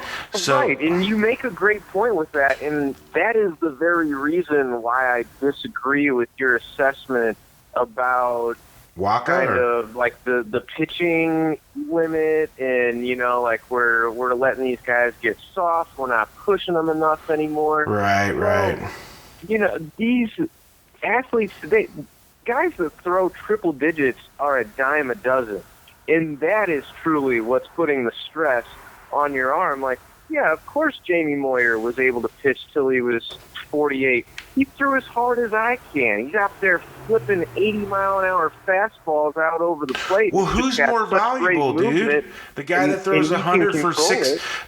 Right, and you make a great point with that, and that is the very reason why I disagree with your assessment about Waka kind of like the pitching limit, and like we're letting these guys get soft. We're not pushing them enough anymore. Right. These athletes today, guys that throw triple digits are a dime a dozen, and that is truly what's putting the stress on your arm. Like, yeah, of course Jamie Moyer was able to pitch till he was 48. He threw as hard as I can. He's out there flipping 80-mile-an-hour fastballs out over the plate. Well, who's more valuable, dude? The guy that throws 100 for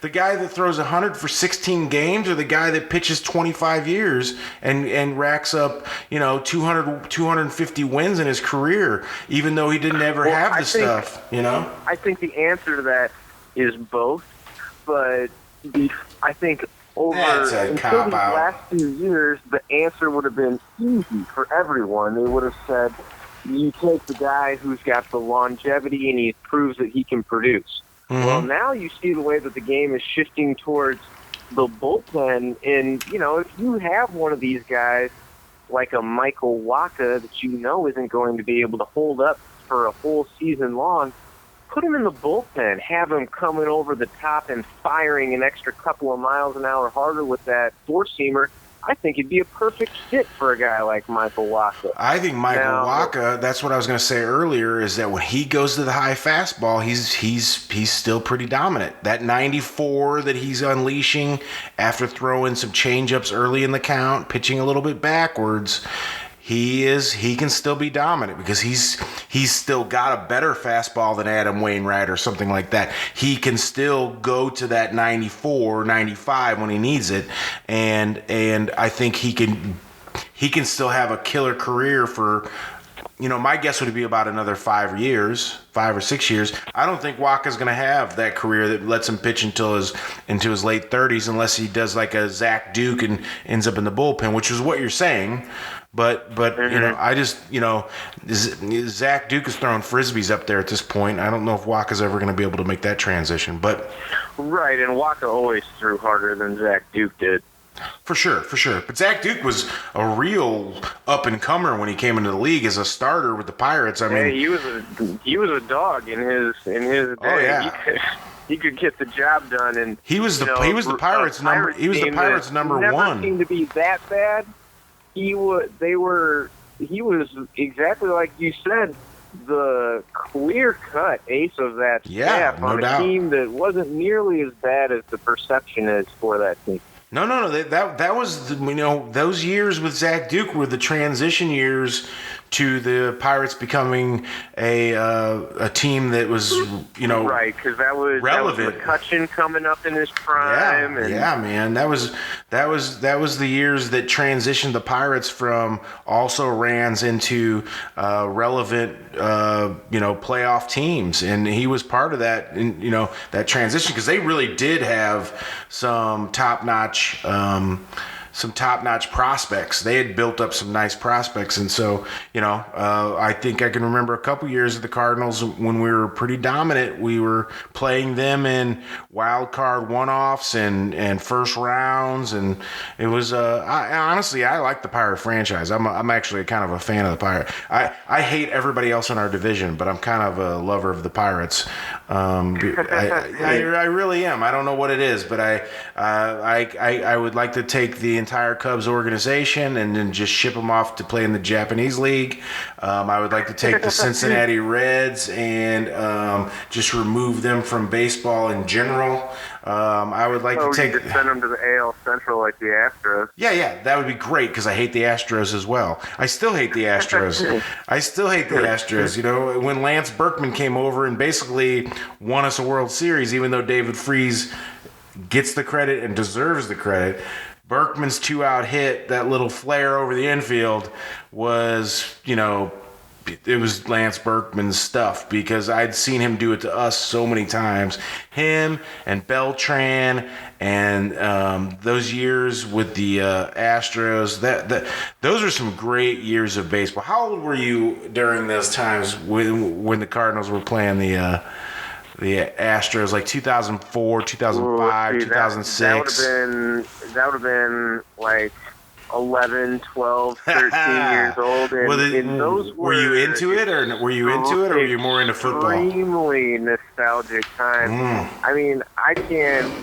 the guy that throws 100 for 16 games, or the guy that pitches 25 years and racks up 250 wins in his career, even though he didn't ever have the stuff. I think the answer to that is both, but I think until these last few years, the answer would have been easy for everyone. They would have said, you take the guy who's got the longevity and he proves that he can produce. Mm-hmm. Well, now you see the way that the game is shifting towards the bullpen, and, if you have one of these guys like a Michael Wacha that isn't going to be able to hold up for a whole season long, put him in the bullpen, have him coming over the top and firing an extra couple of miles an hour harder with that four-seamer. I think it'd be a perfect fit for a guy like Michael Wacha. I think Michael Wacha, that's what I was going to say earlier, is that when he goes to the high fastball, he's still pretty dominant. That 94 that he's unleashing after throwing some changeups early in the count, pitching a little bit backwards, he can still be dominant because he's still got a better fastball than Adam Wainwright or something like that. He can still go to that 94, 95 when he needs it, and I think he can still have a killer career for, my guess would be about another 5 or 6 years. I don't think Waka's going to have that career that lets him pitch into his late 30s unless he does like a Zach Duke and ends up in the bullpen, which is what you're saying. But mm-hmm. I just, Zach Duke is throwing frisbees up there at this point. I don't know if Waka's ever going to be able to make that transition. But right, and Wacha always threw harder than Zach Duke did. For sure. But Zach Duke was a real up-and-comer when he came into the league as a starter with the Pirates. I mean, he was a dog in his day. Oh yeah. He could get the job done, and he was the Pirates number. He was the Pirates number never one. Seemed to be that bad. He was exactly like you said, the clear-cut ace of that staff on a team that wasn't nearly as bad as the perception is for that team. No. That was those years with Zach Duke were the transition years to the Pirates becoming a team that was right, because that was relevant. That was McCutchen coming up in his prime. Yeah, man, that was the years that transitioned the Pirates from also rans into relevant playoff teams, and he was part of that that transition because they really did have some top-notch prospects. They had built up some nice prospects, and so I think I can remember a couple years of the Cardinals when we were pretty dominant. We were playing them in wild card one-offs and first rounds, and it was I like the Pirate franchise. I'm actually kind of a fan of the Pirate. I hate everybody else in our division, but I'm kind of a lover of the Pirates. I really am. I don't know what it is, but I would like to take the entire Cubs organization and then just ship them off to play in the Japanese League. I would like to take the Cincinnati Reds and just remove them from baseball in general. I would like to take. You just send them to the AL Central like the Astros. Yeah, that would be great because I hate the Astros as well. I still hate the Astros. When Lance Berkman came over and basically won us a World Series, even though David Freese gets the credit and deserves the credit. Berkman's 2-out hit, that little flare over the infield was, it was Lance Berkman's stuff because I'd seen him do it to us so many times. Him and Beltran and those years with the Astros, those are some great years of baseball. How old were you during those times when the Cardinals were playing the Astros, like 2004, 2005, 2006? That would have been like 11, 12, 13 years old. And those were you into it, or were you more into football? Extremely nostalgic time. I mean, I can't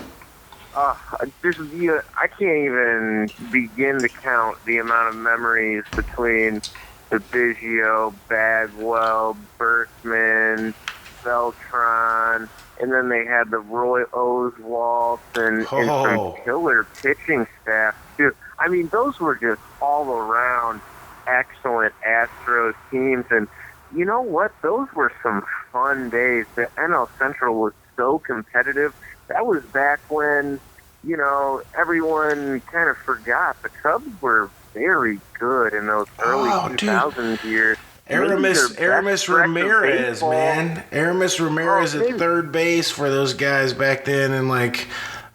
even begin to count the amount of memories between the Biggio, Bagwell, Berkman, Beltran, and then they had the Roy Oswalt and some killer pitching staff too. I mean, those were just all around excellent Astros teams, and you know what? Those were some fun days. The NL Central was so competitive. That was back when, you know, everyone kind of forgot the Cubs were very good in those early 2000s years. Aramis Ramirez, man. Aramis Ramirez at third base for those guys back then, and like,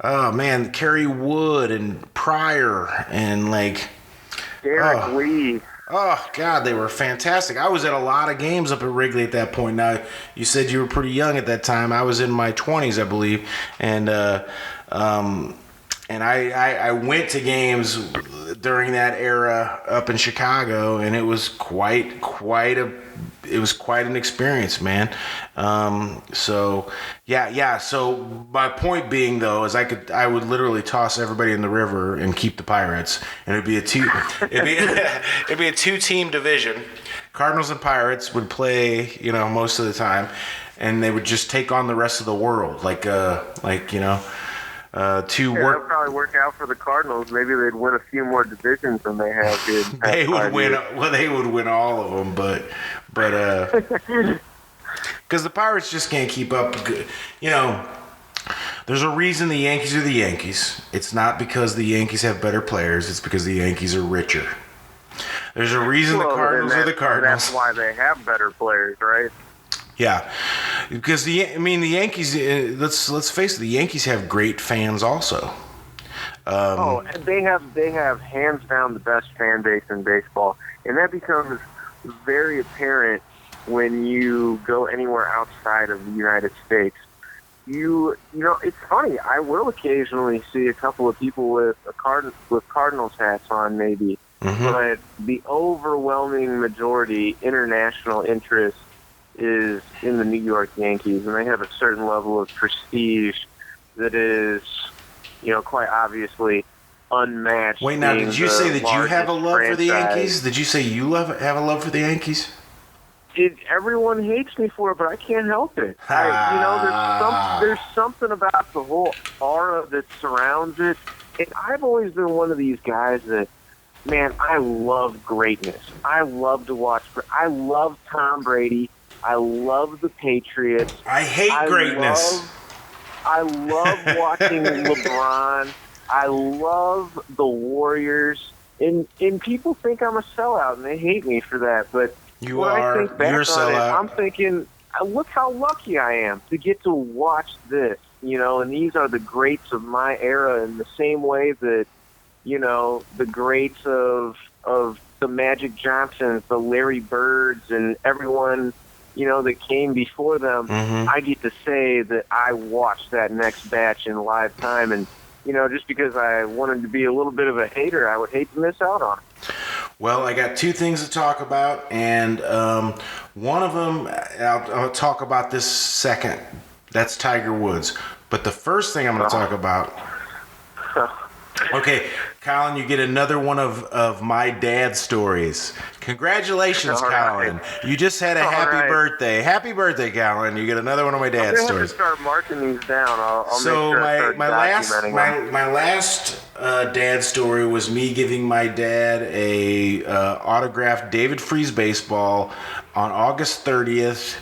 oh man, Kerry Wood and Pryor and like Derek Lee. Oh God, they were fantastic. I was at a lot of games up at Wrigley at that point. Now, you said you were pretty young at that time. I was in my 20s, I believe, and I went to games during that era up in Chicago, and it was quite an experience, man. So my point being though is I would literally toss everybody in the river and keep the Pirates, and it'd be a two-team division. Cardinals and Pirates would play, you know, most of the time, and they would just take on the rest of the world, That'll probably work out for the Cardinals. Maybe they'd win a few more divisions than they have here. They would win. Well, they would win all of them, but because the Pirates just can't keep up. You know, there's a reason the Yankees are the Yankees. It's not because the Yankees have better players. It's because the Yankees are richer. There's a reason the Cardinals are the Cardinals. That's why they have better players, right? Yeah, because the Yankees. Let's face it, the Yankees have great fans also. And they have hands down the best fan base in baseball, and that becomes very apparent when you go anywhere outside of the United States. You know, it's funny. I will occasionally see a couple of people with Cardinals hats on, maybe, but the overwhelming majority, international interest, is in the New York Yankees, and they have a certain level of prestige that is, you know, quite obviously unmatched. Wait, now, did you say that you have a love for the Yankees? Did you say you have a love for the Yankees? Everyone hates me for it, but I can't help it. There's something about the whole aura that surrounds it, and I've always been one of these guys that, man, I love greatness. I love to watch. I love Tom Brady. I love the Patriots. I hate greatness. I love watching LeBron. I love the Warriors. And people think I'm a sellout, and they hate me for that. But you're a sellout. I'm thinking, look how lucky I am to get to watch this. You know, and these are the greats of my era in the same way that, you know, the greats of the Magic Johnsons, the Larry Birds, and everyone, you know, that came before them. I get to say that I watched that next batch in live time, and, you know, just because I wanted to be a little bit of a hater, I would hate to miss out on it. Well, I got two things to talk about, and one of them, I'll talk about this second. That's Tiger Woods. But the first thing I'm going to talk about... Okay, Colin, you get another one of my dad's stories. Congratulations, Colin. You just had a happy birthday. Happy birthday, Colin. You get another one of my dad's stories. I'm going to start marking these down. I'll make sure I start documenting them. My last dad story was me giving my dad a autographed David Freese baseball on August 30th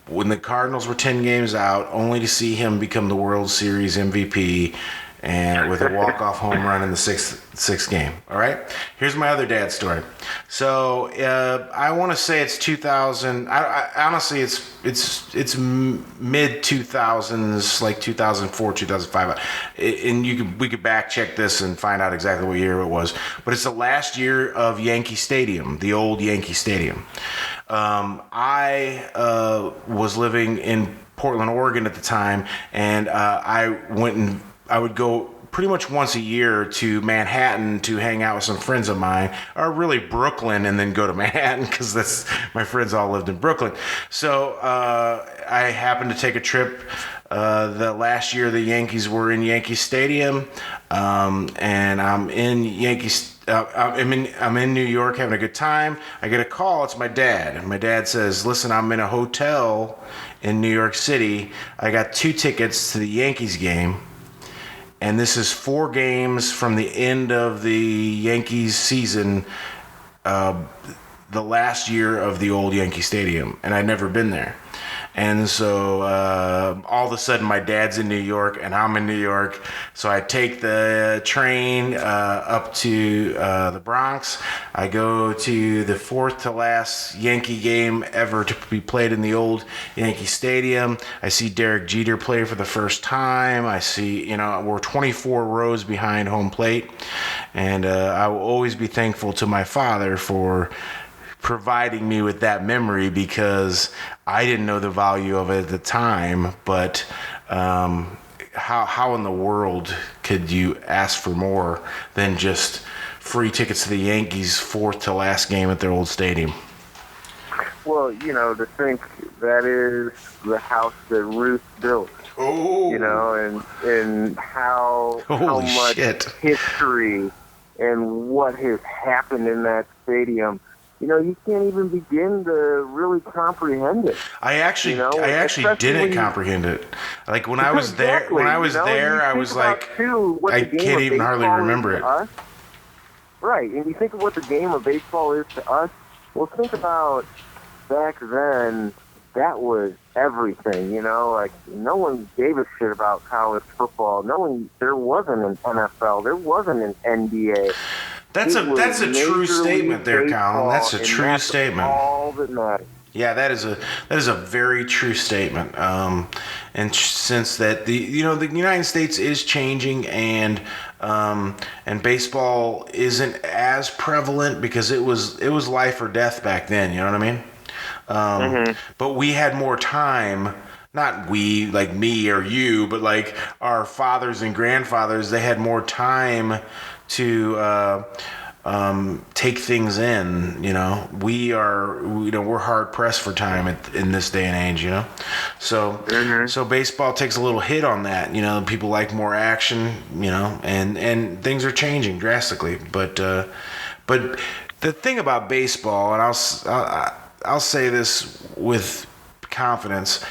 when the Cardinals were 10 games out, only to see him become the World Series MVP and with a walk-off home run in the sixth game. All right? Here's my other dad story. So I want to say it's 2000. Honestly, it's mid-2000s, like 2004, 2005. And we could back-check this and find out exactly what year it was. But it's the last year of Yankee Stadium, the old Yankee Stadium. I was living in Portland, Oregon at the time, and I would go pretty much once a year to Manhattan to hang out with some friends of mine, or really Brooklyn, and then go to Manhattan because that's my friends all lived in Brooklyn. So I happened to take a trip. The last year the Yankees were in Yankee Stadium, and I'm in Yankees. I'm in New York having a good time. I get a call. It's my dad. And my dad says, listen, I'm in a hotel in New York City. I got 2 tickets to the Yankees game. And this is 4 games from the end of the Yankees season, the last year of the old Yankee Stadium. And I'd never been there. And so all of a sudden my dad's in New York and I'm in New York. So I take the train up to the Bronx. I go to the 4th to last Yankee game ever to be played in the old Yankee Stadium. I see Derek Jeter play for the first time. I see, we're 24 rows behind home plate. And I will always be thankful to my father for providing me with that memory, because I didn't know the value of it at the time, but how in the world could you ask for more than just free tickets to the Yankees' 4th to last game at their old stadium? Well, to think that is the house that Ruth built. Oh. And how much shit. history and what has happened in that stadium. You can't even begin to really comprehend it. I actually didn't comprehend it. Like when I was there, I was like, I can't even hardly remember it. Right, and you think of what the game of baseball is to us. Well, think about back then. That was everything. Like no one gave a shit about college football. There wasn't an NFL. There wasn't an NBA. That's a true statement there, Colin. That's a true statement. All that matters. Yeah, that is a very true statement. And since that the United States is changing, and baseball isn't as prevalent because it was life or death back then. You know what I mean? But we had more time. Not we, like me or you, but like our fathers and grandfathers. They had more time to take things in. We're hard pressed for time in this day and age. So baseball takes a little hit on that. People like more action. And things are changing drastically. But the thing about baseball, and I'll say this with confidence,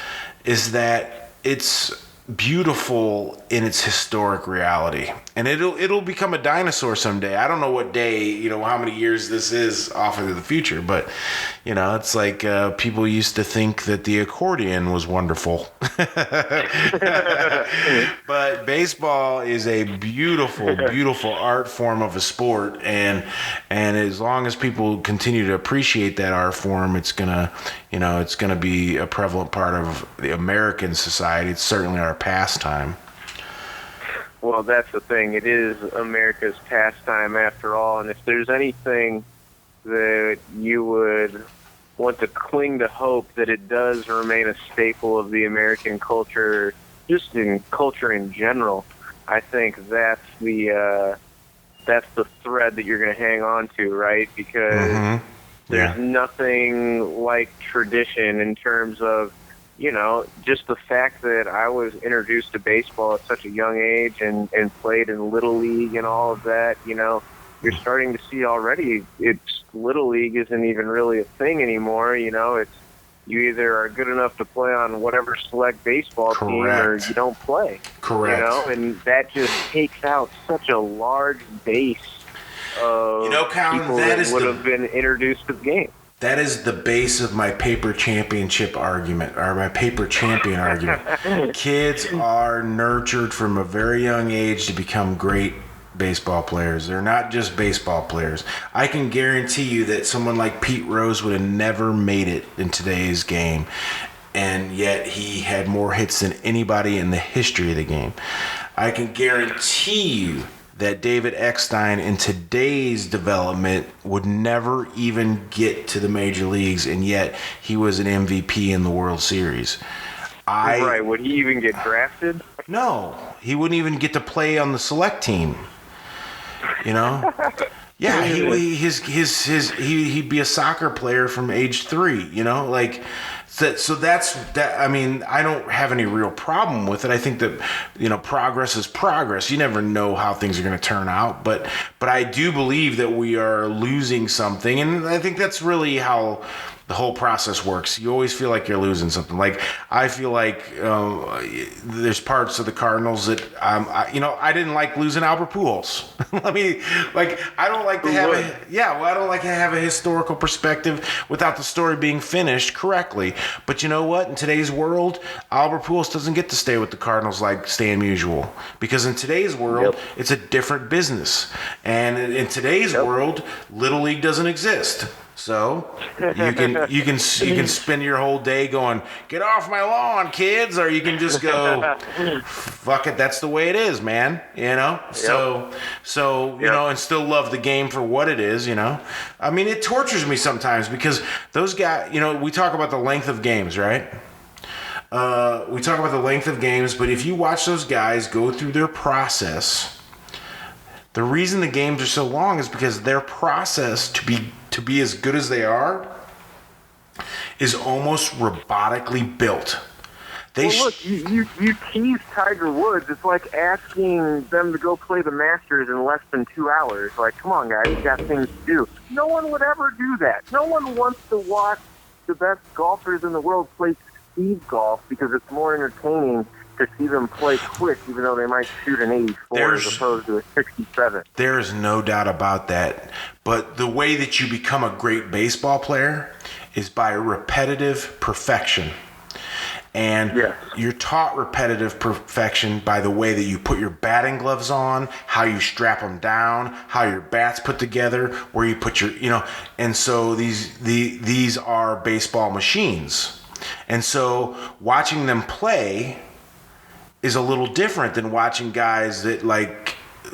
is that it's beautiful in its historic reality, and it'll become a dinosaur someday. I don't know what day, how many years this is off into the future, but it's like people used to think that the accordion was wonderful. But baseball is a beautiful art form of a sport, and as long as people continue to appreciate that art form, it's gonna be a prevalent part of the American society. It's certainly our pastime. Well, that's the thing. It is America's pastime after all, and if there's anything that you would want to cling to hope that it does remain a staple of the American culture, just in culture in general, I think that's the thread that you're going to hang on to, right? Because there's nothing like tradition in terms of, just the fact that I was introduced to baseball at such a young age and played in Little League and all of that, you're starting to see already it's Little League isn't even really a thing anymore. It's you either are good enough to play on whatever select baseball team or you don't play. Correct. And that just takes out such a large base of people that would have been introduced to the game. That is the base of my paper championship argument, or my paper champion argument. Kids are nurtured from a very young age to become great baseball players. They're not just baseball players. I can guarantee you that someone like Pete Rose would have never made it in today's game, and yet he had more hits than anybody in the history of the game. I can guarantee you that David Eckstein in today's development would never even get to the major leagues, and yet he was an MVP in the World Series. Right, would he even get drafted? No, he wouldn't even get to play on the select team. You know? Yeah, he'd be a soccer player from age 3. You know, like. So that's that. I mean, I don't have any real problem with it. I think that, you know, progress is progress. You never know how things are going to turn out, but I do believe that we are losing something, and I think that's really how the whole process works. You always feel like you're losing something. Like, I feel like there's parts of the Cardinals that I didn't like losing Albert Pujols. I don't like to I don't like to have a historical perspective without the story being finished correctly. But you know what? In today's world, Albert Pujols doesn't get to stay with the Cardinals like Stan Musial, because in today's world, it's a different business, and in today's world, Little League doesn't exist. So you can spend your whole day going, "Get off my lawn, kids," or you can just go, "Fuck it, that's the way it is, man." You know. So you know, and still love the game for what it is. You know, I mean, it tortures me sometimes because those guys. You know, we talk about the length of games, right? We talk about the length of games, but if you watch those guys go through their process, the reason the games are so long is because their process to be as good as they are is almost robotically built. Look, you tease Tiger Woods. It's like asking them to go play the Masters in less than 2 hours. Like, come on, guys, you got things to do. No one would ever do that. No one wants to watch the best golfers in the world play speed golf because it's more entertaining to see them play quick, even though they might shoot an 84 as opposed to a 67. There's no doubt about that. But the way that you become a great baseball player is by repetitive perfection. And you're taught repetitive perfection by the way that you put your batting gloves on, how you strap them down, how your bat's put together, where you put your, you know. And so these are baseball machines. And so watching them play is a little different than watching guys that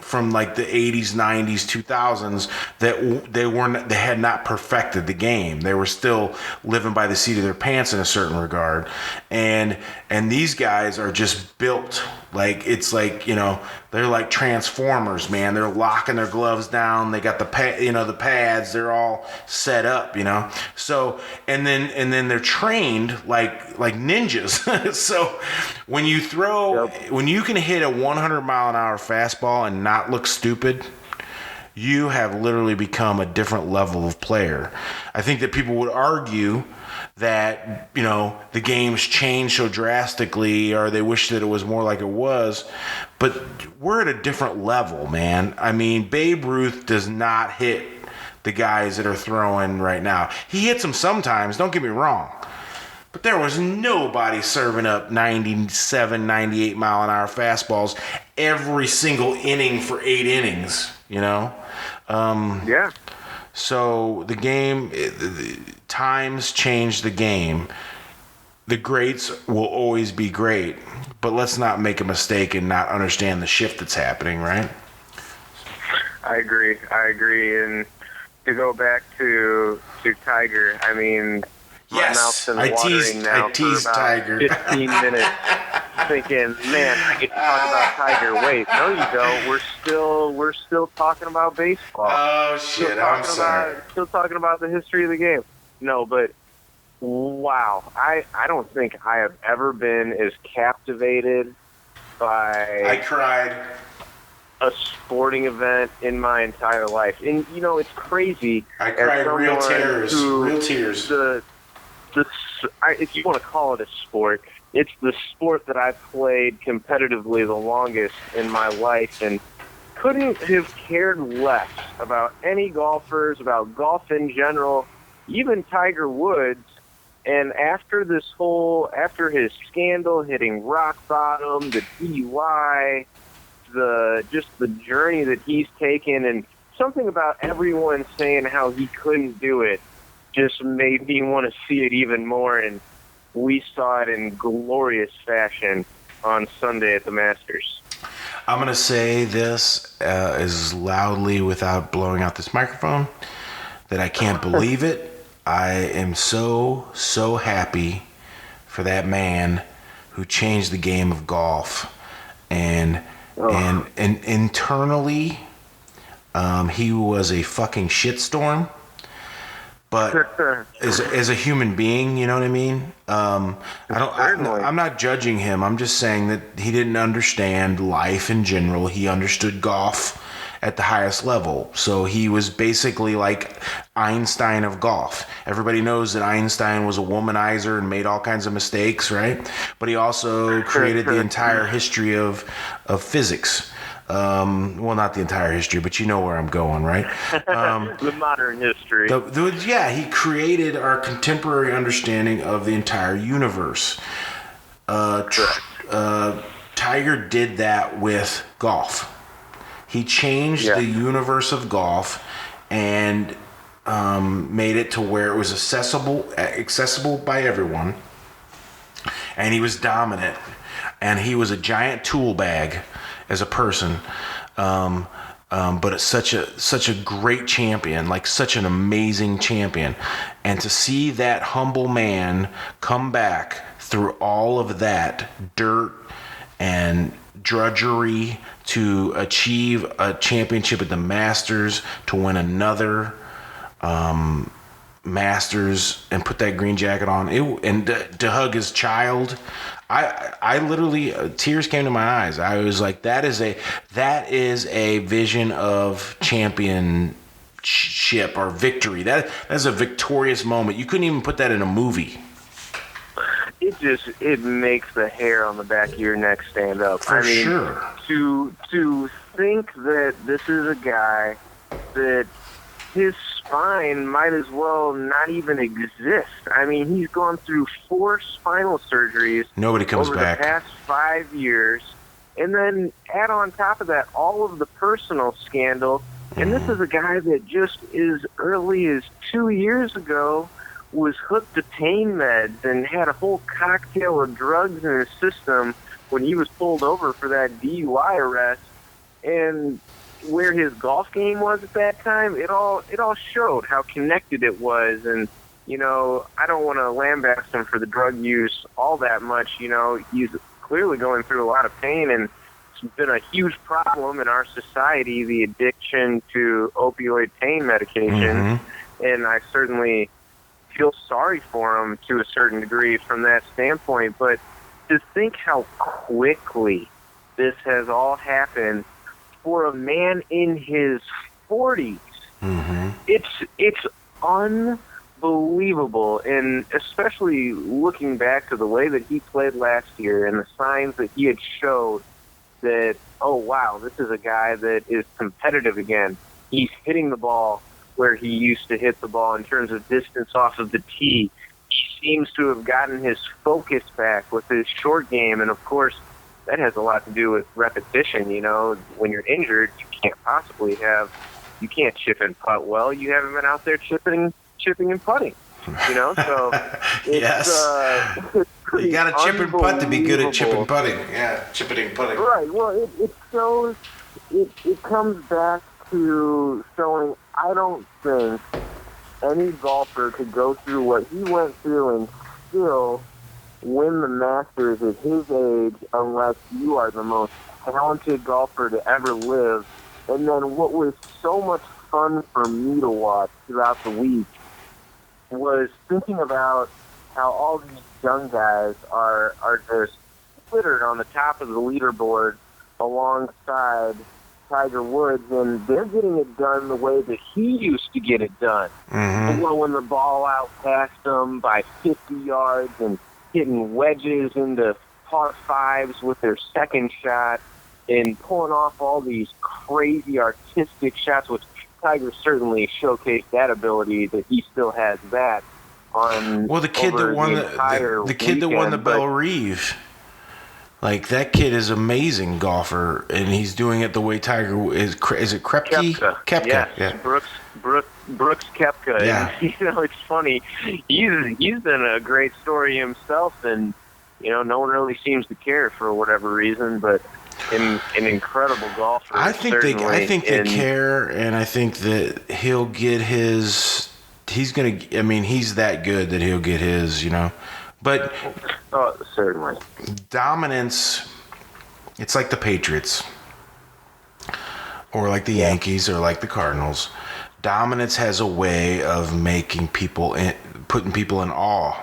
from the 80s, 90s, 2000s that they had not perfected the game. They were still living by the seat of their pants in a certain regard. And these guys are just built it's like, you know, they're like Transformers, man. They're locking their gloves down. They got the pads. They're all set up, you know. So and then they're trained like ninjas. So when you when you can hit a 100-mile-an-hour fastball and not look stupid, you have literally become a different level of player. I think that people would argue that, you know, the game's changed so drastically, or they wish that it was more like it was, but we're at a different level, man. I mean, Babe Ruth does not hit the guys that are throwing right now. He hits them sometimes, don't get me wrong, but there was nobody serving up 97, 98 mile an hour fastballs every single inning for 8 innings, you know? So the game, times change the game. The greats will always be great, but let's not make a mistake and not understand the shift that's happening, right? I agree. And to go back to Tiger, I mean, my mouth's been watering now for about Tiger. 15 minutes, thinking, man, I get to talk about Tiger. Wait, no, you don't. We're still talking about baseball. Oh shit! I'm sorry. Still talking about the history of the game. No, but wow, I don't think I have ever been as captivated by. I cried. A sporting event in my entire life, and you know it's crazy. I cried real tears. If you want to call it a sport, it's the sport that I've played competitively the longest in my life, and couldn't have cared less about any golfers, about golf in general, even Tiger Woods. And after his scandal hitting rock bottom, the DUI, the journey that he's taken, and something about everyone saying how he couldn't do it just made me want to see it even more, and we saw it in glorious fashion on Sunday at the Masters. I'm going to say this as loudly without blowing out this microphone that I can't believe it. I am so happy for that man who changed the game of golf. and and internally, he was a fucking shitstorm. But as a human being, you know what I mean? I'm not judging him. I'm just saying that he didn't understand life in general. He understood golf at the highest level. So he was basically like Einstein of golf. Everybody knows that Einstein was a womanizer and made all kinds of mistakes, right? But he also created the entire history of physics. Well, not the entire history, but you know where I'm going, right? The modern history. He created our contemporary understanding of the entire universe. Tiger did that with golf. He changed the universe of golf and made it to where it was accessible by everyone. And he was dominant. And he was a giant tool bag as a person, but it's such a great champion, like such an amazing champion. And to see that humble man come back through all of that dirt and drudgery to achieve a championship at the Masters, to win another Masters and put that green jacket on, and to hug his child. I literally, tears came to my eyes. I was like, that is a vision of championship or victory. That's a victorious moment. You couldn't even put that in a movie. It makes the hair on the back of your neck stand up. Sure. To think that this is a guy that his spine might as well not even exist. I mean, he's gone through 4 spinal surgeries. Nobody comes over back. the past 5 years. And then add on top of that all of the personal scandal. And this is a guy that just as early as 2 years ago was hooked to pain meds and had a whole cocktail of drugs in his system when he was pulled over for that DUI arrest. And where his golf game was at that time, it all showed how connected it was. And, you know, I don't want to lambaste him for the drug use all that much. You know, he's clearly going through a lot of pain, and it's been a huge problem in our society, the addiction to opioid pain medication. And I certainly feel sorry for him to a certain degree from that standpoint. But to think how quickly this has all happened for a man in his 40s, it's unbelievable. And especially looking back to the way that he played last year and the signs that he had showed that, oh, wow, this is a guy that is competitive again. He's hitting the ball where he used to hit the ball in terms of distance off of the tee. He seems to have gotten his focus back with his short game, and of course, that has a lot to do with repetition. You know, when you're injured, you can't chip and putt well. You haven't been out there chipping and putting. You know, so it's, yes, you got to chip and putt to be good at chip and putting. Yeah, chipping and putting. Right. Well, it shows. It comes back to showing. I don't think any golfer could go through what he went through and still win the Masters at his age unless you are the most talented golfer to ever live. And then what was so much fun for me to watch throughout the week was thinking about how all these young guys are just littered on the top of the leaderboard alongside Tiger Woods, and they're getting it done the way that he used to get it done. Blowing the ball out past them by 50 yards and hitting wedges into par 5s with their second shot and pulling off all these crazy artistic shots, which Tiger certainly showcased that ability, that he still has that on. Well, the kid that won the kid that won the Belle Reve, like, that kid is amazing golfer, and he's doing it the way Tiger is. Is it Koepka? Koepka. Yes. Yeah. Brooks Koepka. Yeah. And, you know, it's funny. He's been a great story himself, and you know, no one really seems to care for whatever reason, but an incredible golfer. I think they care, and I think that he'll get his. He's that good that he'll get his. You know, but certainly dominance It's like the Patriots, or like the Yankees, or like the Cardinals. Dominance has a way of putting people in awe.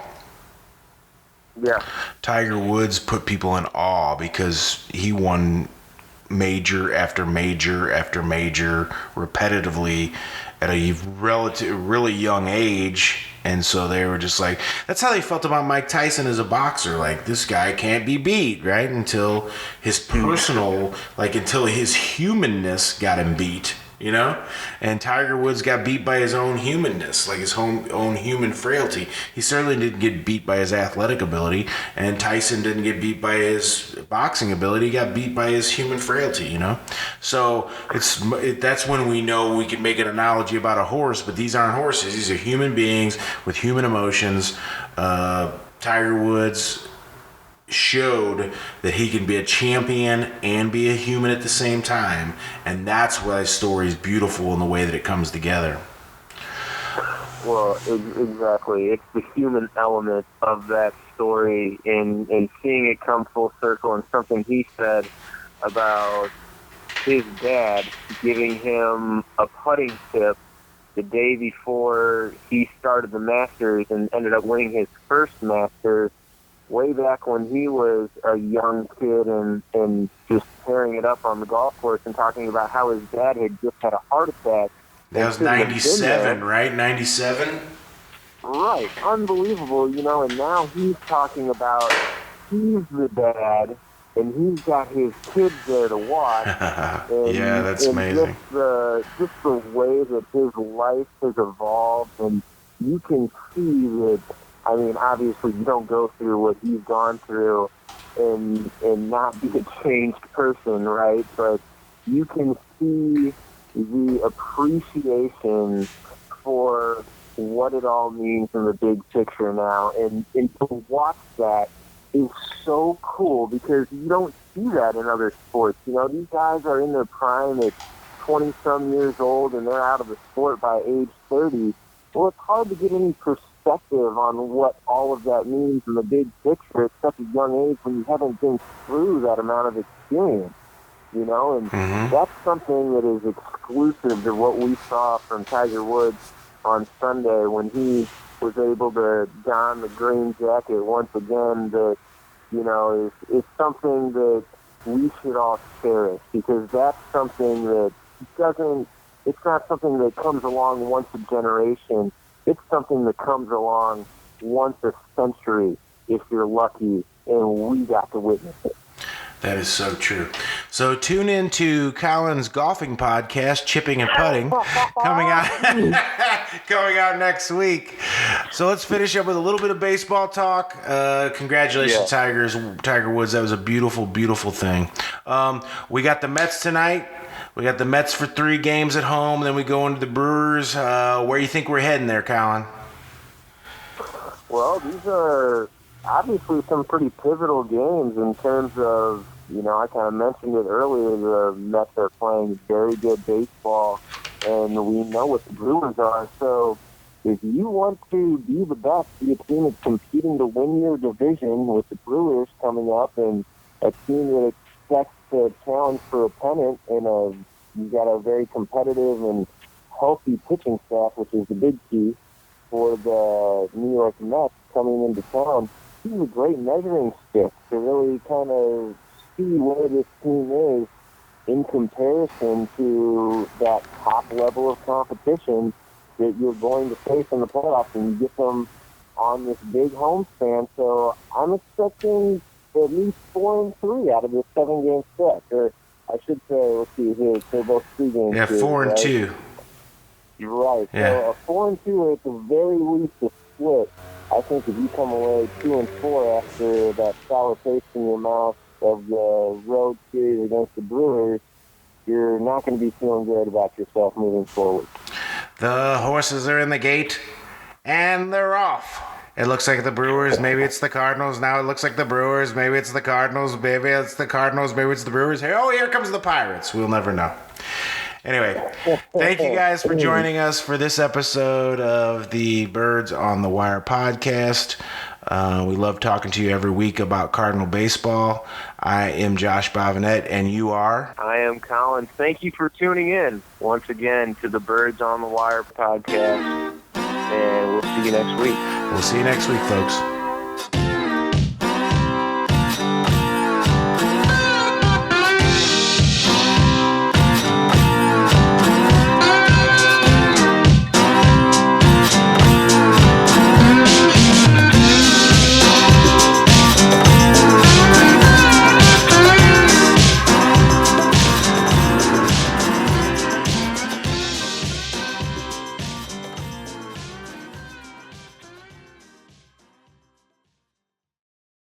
Yeah. Tiger Woods put people in awe because he won major after major after major repetitively at a really young age. And so they were just like, that's how they felt about Mike Tyson as a boxer. Like, this guy can't be beat, right? Until his until his humanness got him beat, you know? And Tiger Woods got beat by his own humanness, like his own human frailty. He certainly didn't get beat by his athletic ability, and Tyson didn't get beat by his boxing ability. He got beat by his human frailty, you know? So that's when we know we can make an analogy about a horse, but these aren't horses. These are human beings with human emotions. Tiger Woods showed that he can be a champion and be a human at the same time, and that's why his story is beautiful in the way that it comes together. Well, exactly. It's the human element of that story, and seeing it come full circle, and something he said about his dad giving him a putting tip the day before he started the Masters and ended up winning his first Masters, way back when he was a young kid and just tearing it up on the golf course, and talking about how his dad had just had a heart attack. That was 97, right? 97? Right. Unbelievable, you know, and now he's talking about he's the dad, and he's got his kids there to watch. Yeah, that's amazing. Just the way that his life has evolved, and you can see that. I mean, obviously, you don't go through what he's gone through and not be a changed person, right? But you can see the appreciation for what it all means in the big picture now. And to watch that is so cool, because you don't see that in other sports. You know, these guys are in their prime at 20-some years old, and they're out of the sport by age 30. Well, it's hard to get any perspective on what all of that means in the big picture at such a young age when you haven't been through that amount of experience, you know, and that's something that is exclusive to what we saw from Tiger Woods on Sunday when he was able to don the green jacket once again. That, you know, is something that we should all cherish, because that's something that it's not something that comes along once a generation. It's something that comes along once a century, if you're lucky, and we got to witness it. That is so true. So tune in to Colin's golfing podcast, Chipping and Putting, coming out next week. So let's finish up with a little bit of baseball talk. Congratulations, Tiger Woods. That was a beautiful, beautiful thing. We got the Mets tonight. We got the Mets for 3 games at home. Then we go into the Brewers. Where do you think we're heading there, Colin? Well, these are obviously some pretty pivotal games in terms of, you know, I kind of mentioned it earlier, the Mets are playing very good baseball, and we know what the Brewers are. So if you want to be the best, be a team that's competing to win your division with the Brewers coming up, and a team that expects to challenge for a pennant, and you've got a very competitive and healthy pitching staff, which is the big key for the New York Mets coming into town. This is a great measuring stick to really kind of see where this team is in comparison to that top level of competition that you're going to face in the playoffs, and you get them on this big homestand. So I'm expecting at least 4-3 out of this 7-game stretch. Or I should say, let's see here, they're both 3 games. Yeah, 4-2. Right? You're right. Yeah. So a 4-2, or at the very least a split. I think if you come away 2-4 after that sour taste in your mouth of the road series against the Brewers, you're not going to be feeling good about yourself moving forward. The horses are in the gate, and they're off. It looks like the Brewers. Maybe it's the Cardinals. Now it looks like the Brewers. Maybe it's the Cardinals. Maybe it's the Cardinals. Maybe it's the Brewers. Here comes the Pirates. We'll never know. Anyway, thank you guys for joining us for this episode of the Birds on the Wire podcast. We love talking to you every week about Cardinal baseball. I am Josh Bavinet, and you are? I am Colin. Thank you for tuning in once again to the Birds on the Wire podcast, and we'll see you next week. We'll see you next week, folks.